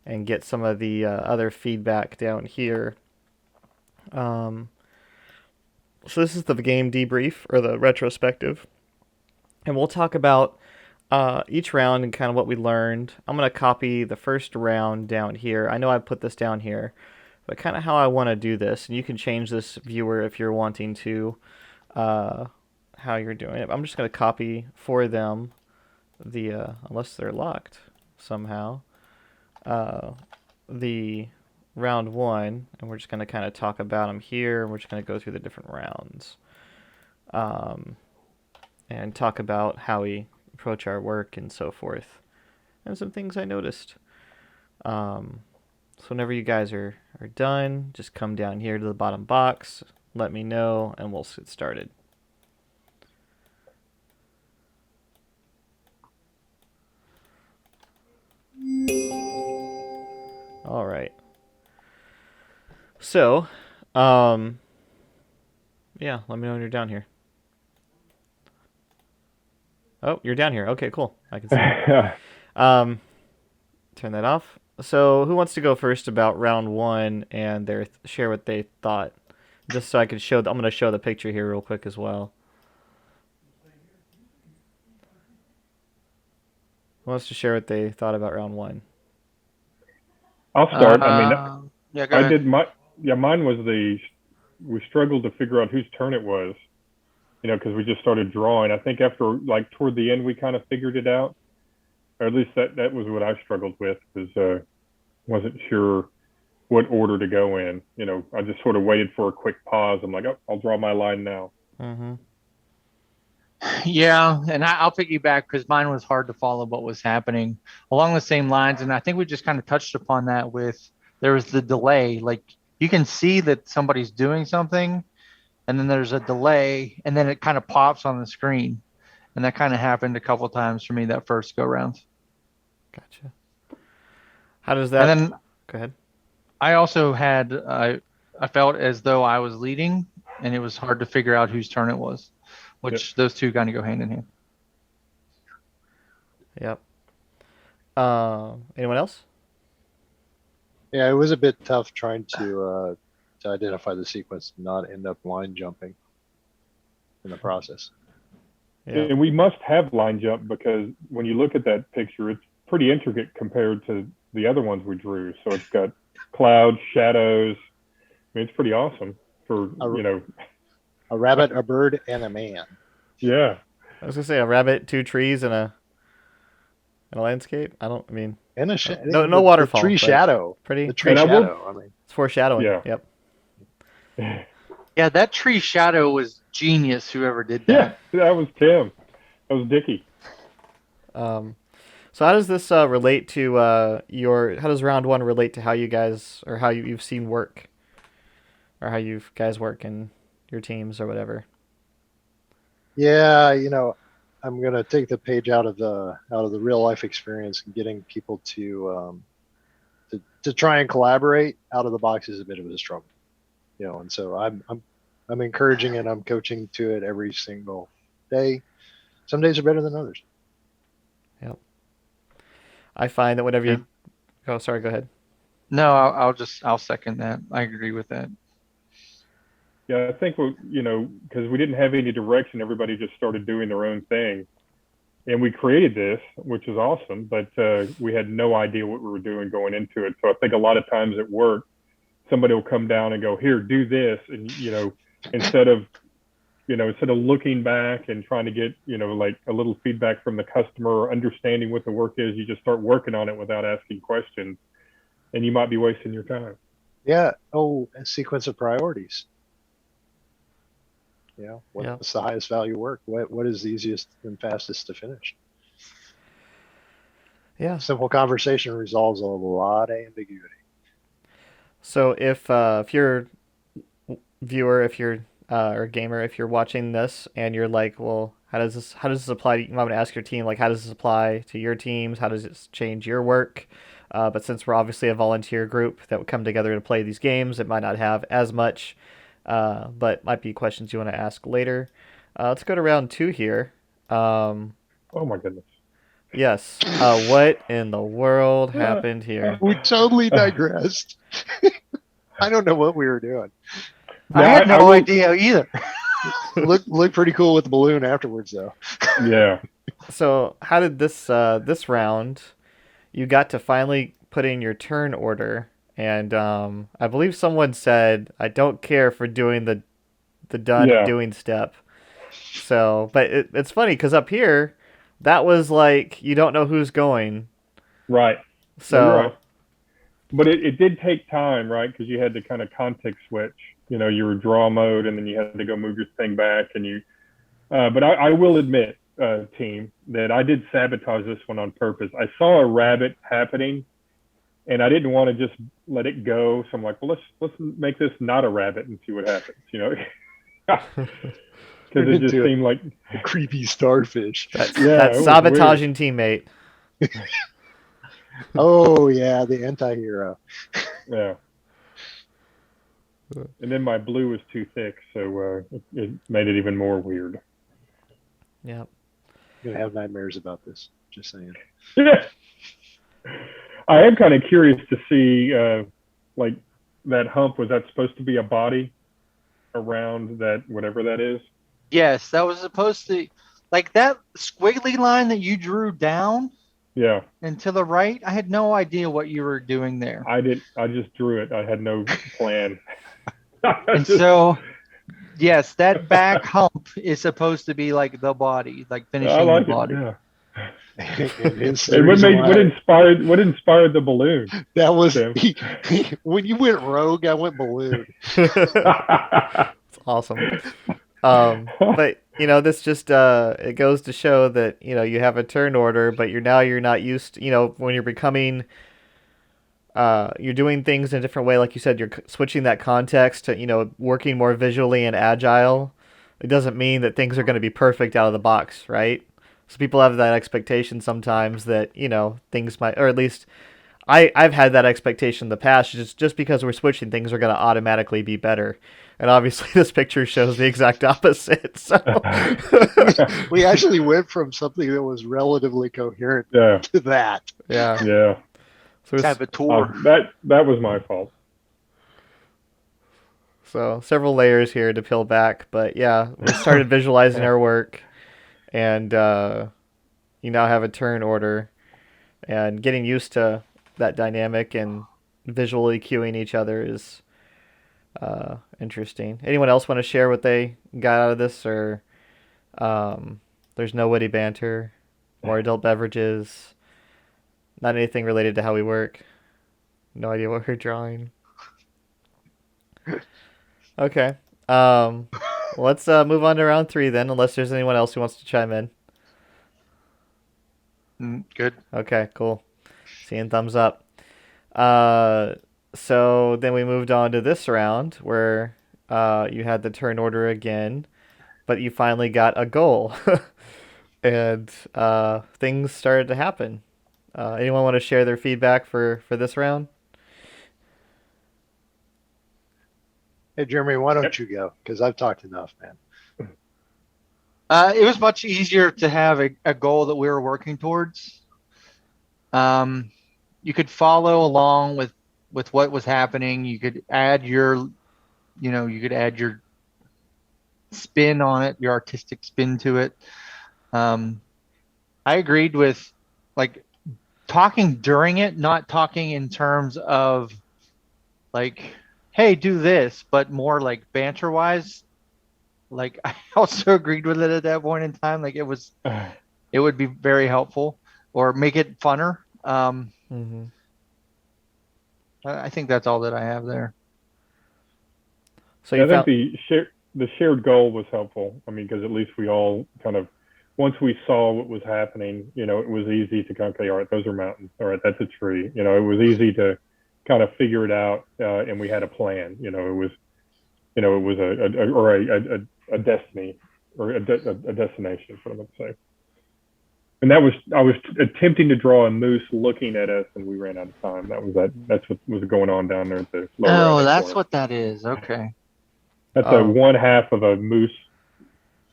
and get some of the other feedback down here. So this is the game debrief, or the retrospective, and we'll talk about each round and kind of what we learned. I'm going to copy the first round down here. I know I put this down here, but kind of how I want to do this, and you can change this, viewer, if you're wanting to, how you're doing it. I'm just going to copy for them unless they're locked somehow, the round one, and we're just going to kind of talk about them here, and we're just going to go through the different rounds, and talk about how we approach our work and so forth, and some things I noticed. So whenever you guys are done, just come down here to the bottom box, let me know, and we'll get started. All right. So, yeah, let me know when you're down here. Oh, you're down here. Okay, cool. I can see it. Turn that off. So, who wants to go first about round one and share what they thought? Just so I can show. I'm going to show the picture here real quick as well. Who wants to share what they thought about round one? I'll start. Yeah, go ahead. Mine was the we struggled to figure out whose turn it was, because we just started drawing. I think after toward the end, we kind of figured it out, or at least that was what I struggled with, because wasn't sure what order to go in. I just sort of waited for a quick pause. I'm like, oh, I'll draw my line now. Mm-hmm. Yeah, and I'll piggyback because mine was hard to follow what was happening along the same lines. And I think we just kind of touched upon that there was the delay. Like you can see that somebody's doing something and then there's a delay and then it kind of pops on the screen. And that kind of happened a couple of times for me that first go round. Gotcha. How does that? And then go ahead. I also had, I felt as though I was leading and it was hard to figure out whose turn it was. Which those two kind of go hand in hand. Yep. Anyone else? Yeah, it was a bit tough trying to identify the sequence and not end up line jumping in the process. Yeah. And we must have line jump because when you look at that picture, it's pretty intricate compared to the other ones we drew. So it's got clouds, shadows. I mean, it's pretty awesome for, A rabbit, a bird, and a man. Yeah. I was gonna say a rabbit, 2 trees, and a landscape. And no waterfall. Tree shadow. Pretty. The tree shadow. It's foreshadowing. Yeah. Yep. Yeah, that tree shadow was genius. Whoever did that. Yeah, that was Tim. That was Dicky. So how does this relate to how does round 1 relate to how you guys or how you've seen work, or how you guys work in your teams or whatever? Yeah, I'm gonna take the page out of the real life experience, and getting people to try and collaborate out of the box is a bit of a struggle, and so I'm encouraging and I'm coaching to it every single day. Some days are better than others. Yep. I find that whenever you go ahead. No, I'll second that. I agree with that. Yeah, I think, because we didn't have any direction, everybody just started doing their own thing. And we created this, which is awesome, but we had no idea what we were doing going into it. So I think a lot of times at work, somebody will come down and go, here, do this. And, instead of looking back and trying to get, like a little feedback from the customer or understanding what the work is, you just start working on it without asking questions. And you might be wasting your time. Yeah. Oh, a sequence of priorities. What's the highest value work? What is the easiest and fastest to finish? Yeah. Simple conversation resolves a lot of ambiguity. So if you're viewer, if you're or gamer, if you're watching this and you're like, well, how does this apply to you? I'm going to ask your team, like, how does this apply to your teams? How does it change your work? But since we're obviously a volunteer group that would come together to play these games, it might not have as much. But might be questions you want to ask later. Let's go to round 2 here. Oh my goodness. Yes. What in the world happened here? We totally digressed. I don't know what we were doing. I had no idea either. Look pretty cool with the balloon afterwards, though. Yeah. So how did this round? You got to finally put in your turn order. And I believe someone said, I don't care for doing the doing step. So, but it's funny because up here, that was like, you don't know who's going. Right. So, right. But it did take time, right? Because you had to kind of context switch. You were draw mode and then you had to go move your thing back. And but I will admit, team, that I did sabotage this one on purpose. I saw a rabbit happening. And I didn't want to just let it go. So I'm like, well, let's make this not a rabbit and see what happens, Because it just seemed like a creepy starfish. That sabotaging teammate. Oh, yeah, the anti-hero. Yeah. And then my blue was too thick, so it made it even more weird. Yeah. You're going to have nightmares about this, just saying. Yeah. I am kind of curious to see, like, that hump, was that supposed to be a body around that, whatever that is? Yes, that was supposed to, like that squiggly line that you drew down. Yeah. And to the right, I had no idea what you were doing there. I just drew it. I had no plan. And so, yes, that back hump is supposed to be like the body, like I finishing like the it. body. Yeah. And it's the And reason why what inspired the balloon? that was Tim? when you went rogue, I went balloon. It's awesome. But this just it goes to show that you have a turn order, but you're not used when you're becoming you're doing things in a different way. Like you said, you're switching that context to working more visually and agile. It doesn't mean that things are going to be perfect out of the box, right? So people have that expectation sometimes that things might, or at least I've had that expectation in the past. Just because we're switching, things are going to automatically be better. And obviously, this picture shows the exact opposite. So We actually went from something that was relatively coherent Yeah. to that. yeah. Yeah. So Have a tour. That was my fault. So several layers here to peel back, but yeah, we started visualizing our work, and you now have a turn order, and getting used to that dynamic and visually cueing each other is interesting. Anyone else want to share what they got out of this, or there's no witty banter, more adult beverages, not anything related to how we work. No idea what we're drawing. Okay. Let's move on to round 3 then, unless there's anyone else who wants to chime in. Good. Okay, cool. Seeing thumbs up. So then we moved on to this round where you had the turn order again, but you finally got a goal. And things started to happen. Anyone want to share their feedback for this round? Hey, Jeremy, why don't you go? Because I've talked enough, man. It was much easier to have a goal that we were working towards. You could follow along with what was happening. You could add your spin on it, your artistic spin to it. I agreed with like talking during it, not talking in terms of like, hey, do this, but more like banter wise. Like I also agreed with it at that point in time. Like it would be very helpful or make it funner. Mm-hmm. I think that's all that I have there. So I think the shared goal was helpful. I mean, because at least we all kind of, once we saw what was happening, it was easy to kind of, okay, all right, those are mountains. All right, that's a tree. It was easy to kind of figure it out, and we had a plan. It was a destiny or a destination, what I'm going to say. And I was attempting to draw a moose looking at us, and we ran out of time. That's what was going on down there at the lower Oh, that's corner. what that is. Okay. That's a one half of a moose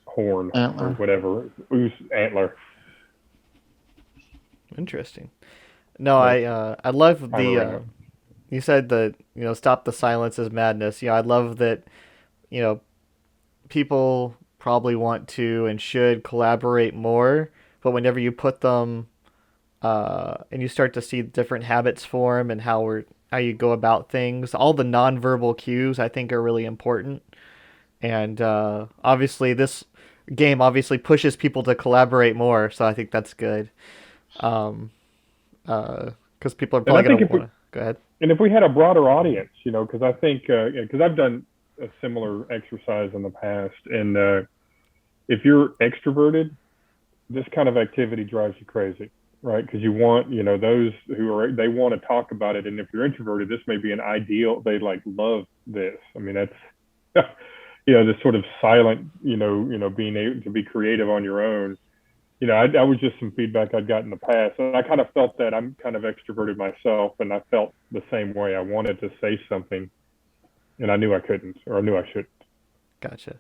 horn Antler. or whatever, moose antler. Interesting. No, I love the you said that stop the silence is madness. I love that people probably want to and should collaborate more, but whenever you put them and you start to see different habits form and how you go about things, all the nonverbal cues I think are really important. And obviously this game pushes people to collaborate more, so I think that's good. Because people are probably going to want to go ahead. And if we had a broader audience, because I think because I've done a similar exercise in the past, and if you're extroverted, this kind of activity drives you crazy, right? Because you want those who they want to talk about it, and if you're introverted, this may be an ideal. They love this. I mean, that's this sort of silent, being able to be creative on your own. That was just some feedback I'd got in the past. And I kind of felt that I'm kind of extroverted myself, and I felt the same way. I wanted to say something, and I knew I couldn't, or I knew I shouldn't. Gotcha.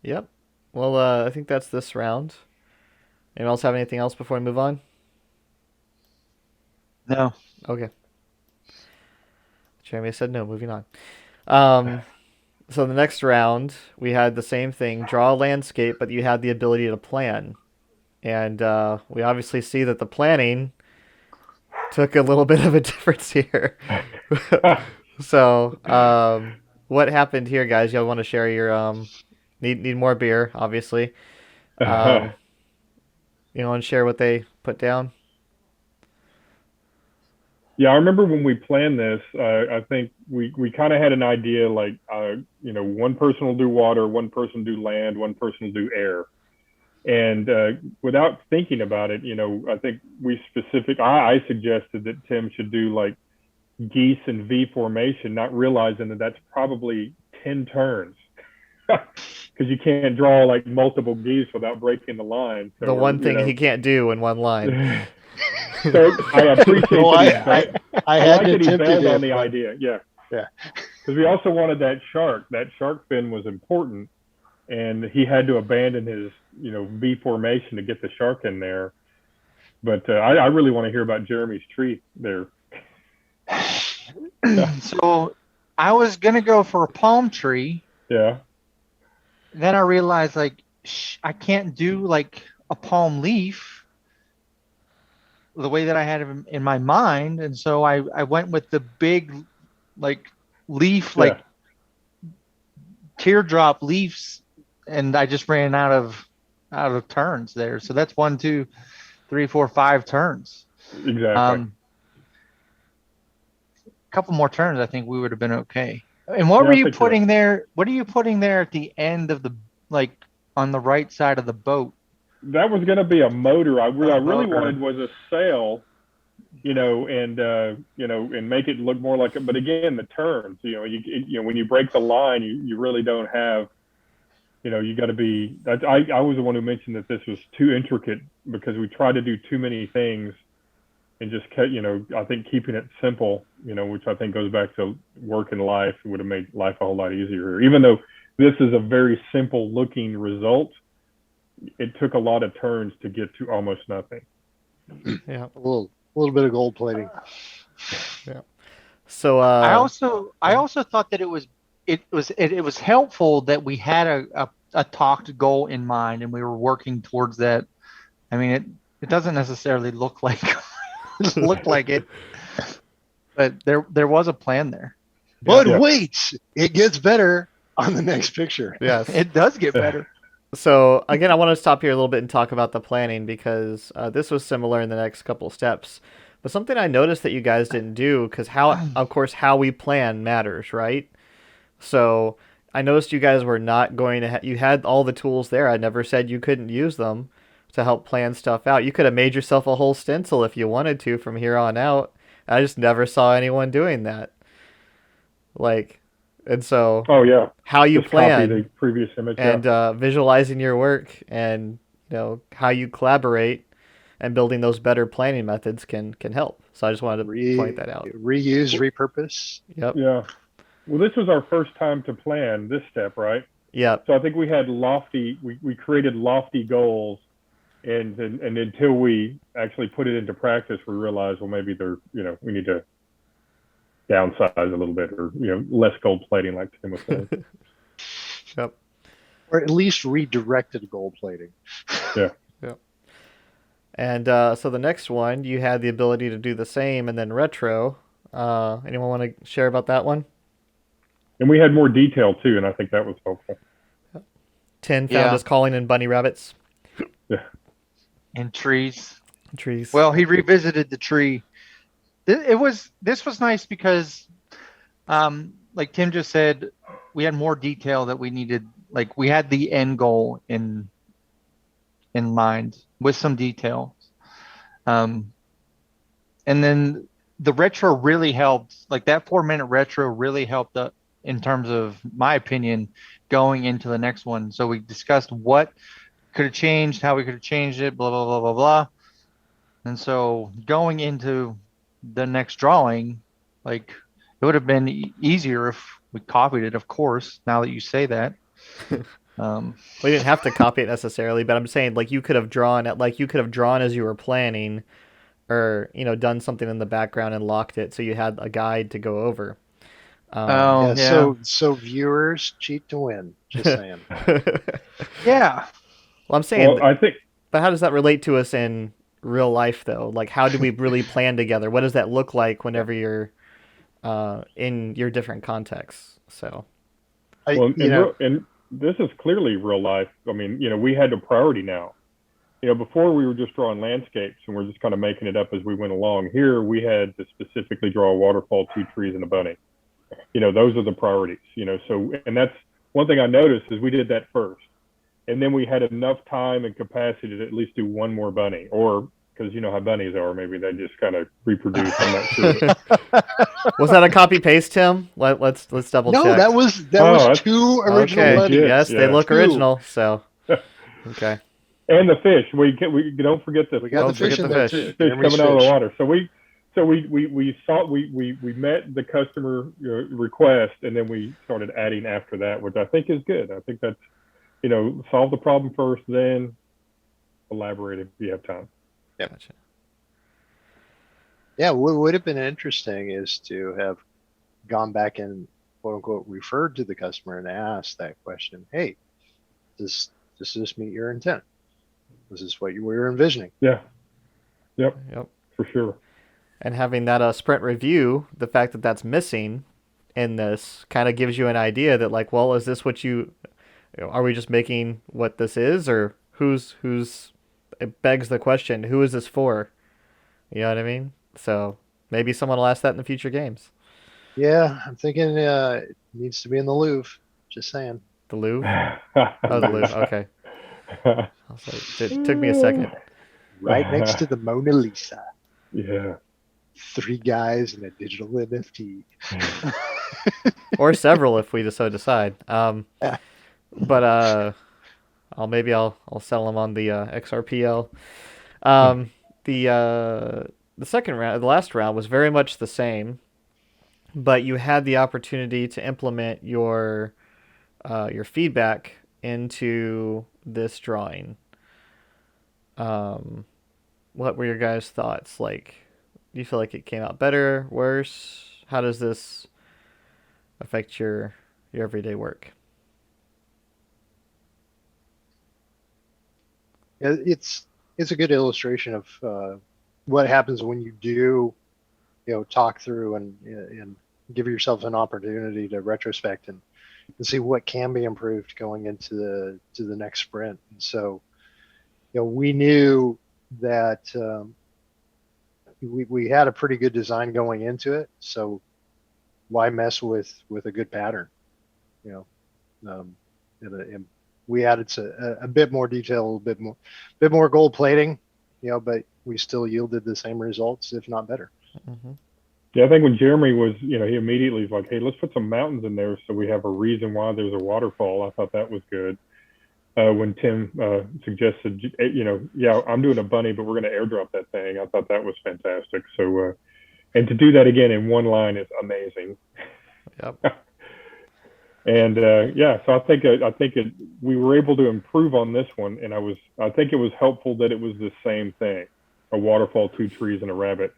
Yep. Well, I think that's this round. Anyone else have anything else before we move on? No. Okay. Jeremy said no, moving on. So the next round, we had the same thing, draw a landscape, but you had the ability to plan. And we obviously see that the planning took a little bit of a difference here. So, what happened here, guys? Y'all want to share your need more beer, obviously. You want to share what they put down? Yeah, I remember when we planned this. I think we kind of had an idea, like one person will do water, one person do land, one person will do air. And without thinking about it, I think I suggested that Tim should do like geese and V formation, not realizing that that's probably 10 turns. Because you can't draw like multiple geese without breaking the line. So The one thing he can't do in one line. So I appreciate that I I had like to that he attempt bailed it. on the idea. Yeah. Yeah. Because we also wanted that shark. That shark fin was important, and he had to abandon his V formation to get the shark in there. But I really want to hear about Jeremy's tree there. So I was gonna go for a palm tree. Yeah. Then I realized like I can't do like a palm leaf the way that I had it in my mind, and so I went with the big like leaf, like teardrop leaves, and I just ran out of turns there. So that's 1, 2, 3, 4, 5 turns. Exactly. A couple more turns, I think we would have been okay. And what were you putting there? What are you putting there at the end of the, like on the right side of the boat? That was going to be a motor. I really wanted was a sail, and make it look more like it. But again, the turns, when you break the line, you really don't have, you got to be. I was the one who mentioned that this was too intricate because we tried to do too many things, and just I think keeping it simple, which I think goes back to work and life, would have made life a whole lot easier. Even though this is a very simple looking result, it took a lot of turns to get to almost nothing. Yeah, a little bit of gold plating. Yeah. So I also thought that it was helpful that we had a talked goal in mind and we were working towards that. I mean, it doesn't necessarily look like it, but there was a plan there. But wait, it gets better on the next picture. Yes, it does get better. So again, I want to stop here a little bit and talk about the planning because this was similar in the next couple steps. But something I noticed that you guys didn't do, because how we plan matters, right? So I noticed you guys were not going to. You had all the tools there. I never said you couldn't use them to help plan stuff out. You could have made yourself a whole stencil if you wanted to from here on out. I just never saw anyone doing that. And so, how you just plan copy the previous image, and visualizing your work, and how you collaborate, and building those better planning methods can help. So I just wanted to point that out. Reuse, repurpose. Yep. Yeah. Well, this was our first time to plan this step, right? Yep. So I think we created lofty goals, and until we actually put it into practice, we realized, well, maybe we need to downsize a little bit, or less gold plating, like Tim was saying. Yep. Or at least redirected gold plating. Yeah. Yep. And so the next one, you had the ability to do the same, and then retro. Anyone want to share about that one? And we had more detail too, and I think that was helpful. Tin found us calling in bunny rabbits. Yeah. And trees. Well, he revisited the tree. This was nice because, like Tim just said, we had more detail that we needed. Like we had the end goal in mind with some details. And then the retro really helped. Like that 4-minute retro really helped in terms of my opinion going into the next one. So we discussed what could have changed, how we could have changed it, blah blah blah blah blah. And so going into the next drawing, like it would have been easier if we copied it, of course, now that you say that. We didn't have to copy it necessarily, but I'm saying like you could have drawn as you were planning, or done something in the background and locked it so you had a guide to go over. So viewers cheat to win, just saying. Yeah. Well, I'm saying, but how does that relate to us in real life though? Like, how do we really plan together? What does that look like whenever you're in your different contexts. So Well, and this is clearly real life. I mean, we had a priority now. Before we were just drawing landscapes and we're just kind of making it up as we went along. Here we had to specifically draw a waterfall, 2 trees, and a bunny. Those are the priorities. So, and that's one thing I noticed is we did that first, and then we had enough time and capacity to at least do one more bunny, or because you know how bunnies are, maybe they just kind of reproduce. I'm not sure. was that a copy paste, Tim? Let's double check. No, that was 2 original okay. bunnies. Yes, they look 2. original. So okay. And the fish. We don't forget the. We got the fish in there too. Fish coming out of the water. So we met the customer request, and then we started adding after that, which I think is good. I think that's solve the problem first, then elaborate if you have time. Yeah. Gotcha. Yeah, what would have been interesting is to have gone back and quote unquote referred to the customer and asked that question. Hey, does this meet your intent? This is what you were envisioning. Yeah. Yep. For sure. And having that sprint review, the fact that that's missing in this kind of gives you an idea that like, well, is this what are we just making what this is, or who's it begs the question, who is this for? You know what I mean? So maybe someone will ask that in the future games. Yeah, I'm thinking it needs to be in the Louvre. Just saying. The Louvre? Oh, the Louvre. Okay. It took me a second. Right next to the Mona Lisa. Yeah. 3 guys in a digital NFT. Or several if we so decide. But I'll settle them on the XRPL. The second round, the last round was very much the same, but you had the opportunity to implement your feedback into this drawing. What were your guys' thoughts? Like, do you feel like it came out better, worse? How does this affect your everyday work? Yeah, it's a good illustration of what happens when you do, talk through and give yourself an opportunity to retrospect and see what can be improved going into the next sprint. And so, we knew that we had a pretty good design going into it. So why mess with a good pattern? And we added a bit more detail, a bit more gold plating, but we still yielded the same results, if not better. Mm-hmm. Yeah, I think when Jeremy was, he immediately was like, hey, let's put some mountains in there so we have a reason why there's a waterfall. I thought that was good. When Tim suggested, yeah, I'm doing a bunny, but we're going to airdrop that thing. I thought that was fantastic. So, and to do that again in one line is amazing. Yep. And yeah, so I think we were able to improve on this one, and I think it was helpful that it was the same thing, a waterfall, 2 trees, and a rabbit.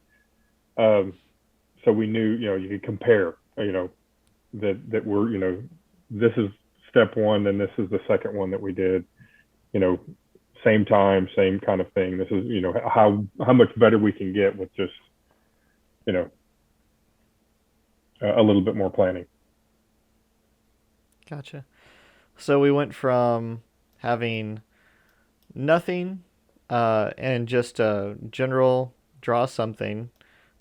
So we knew, you could compare, that we're, this is step 1, and this is the second one that we did, same time, same kind of thing. This is, how much better we can get with just, a little bit more planning. Gotcha. So we went from having nothing and just a general draw something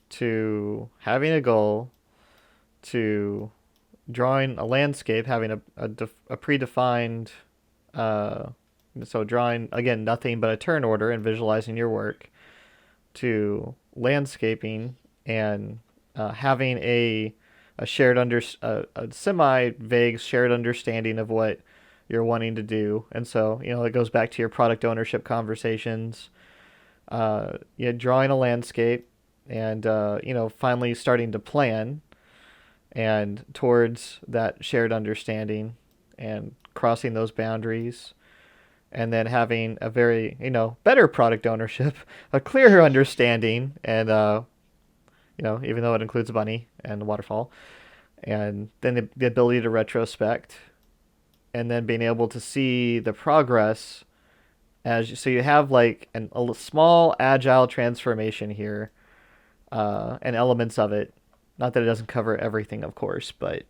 to having a goal to drawing a landscape, having a predefined, so drawing, again, nothing but a turn order and visualizing your work, to landscaping and having a shared a semi-vague shared understanding of what you're wanting to do. And so, it goes back to your product ownership conversations, drawing a landscape and, finally starting to plan and towards that shared understanding and crossing those boundaries, and then having a very, better product ownership, a clearer understanding, and, even though it includes a bunny and a waterfall, and then the ability to retrospect, and then being able to see the progress so you have like a small agile transformation here, and elements of it Not that it doesn't cover everything, of course, but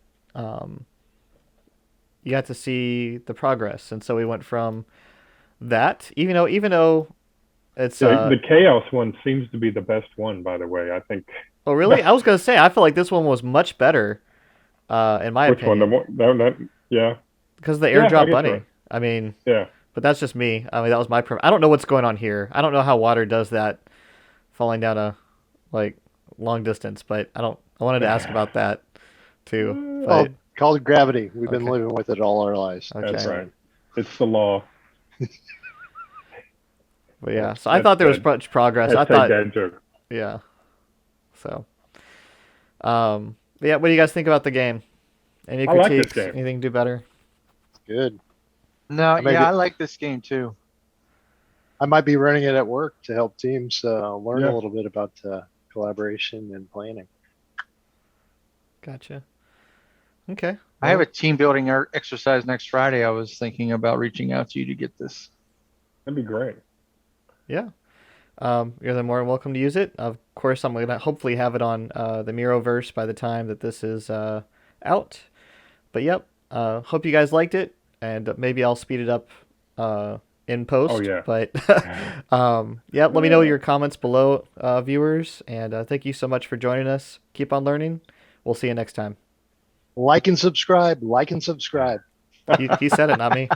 you got to see the progress. And so we went from that, even though it's The chaos one seems to be the best one, by the way. I think. oh really? I was gonna say I feel like this one was much better, in my Which one? opinion, Yeah. because of the Yeah, I airdrop guess bunny. right. I mean, Yeah. but that's just me. I mean, that was my I don't know what's going on here. I don't know how water does that, falling down a like long distance. But I wanted to ask about that too. But Called gravity. We've been Okay. living with it all our lives. Okay. That's right. It's the law. but yeah, so I That's thought there was good. much progress. I Hashtag thought, dad joke. yeah. So, yeah. What do you guys think about the game? Any I like this critiques? game. Anything to do better? Good. No, I may yeah, be- I like this game too. I might be running it at work to help teams learn Yeah. a little bit about collaboration and planning. Gotcha. Okay. I have a team building exercise next Friday. I was thinking about reaching out to you to get this. That'd be great. Yeah. You're more than welcome to use it. Of course, I'm going to hopefully have it on the Miroverse by the time that this is out. But yep, hope you guys liked it, and maybe I'll speed it up in post. Oh, yeah. But yeah, let me know your comments below, viewers, and thank you so much for joining us. Keep on learning. We'll see you next time. Like and subscribe. Like and subscribe. He said it, not me.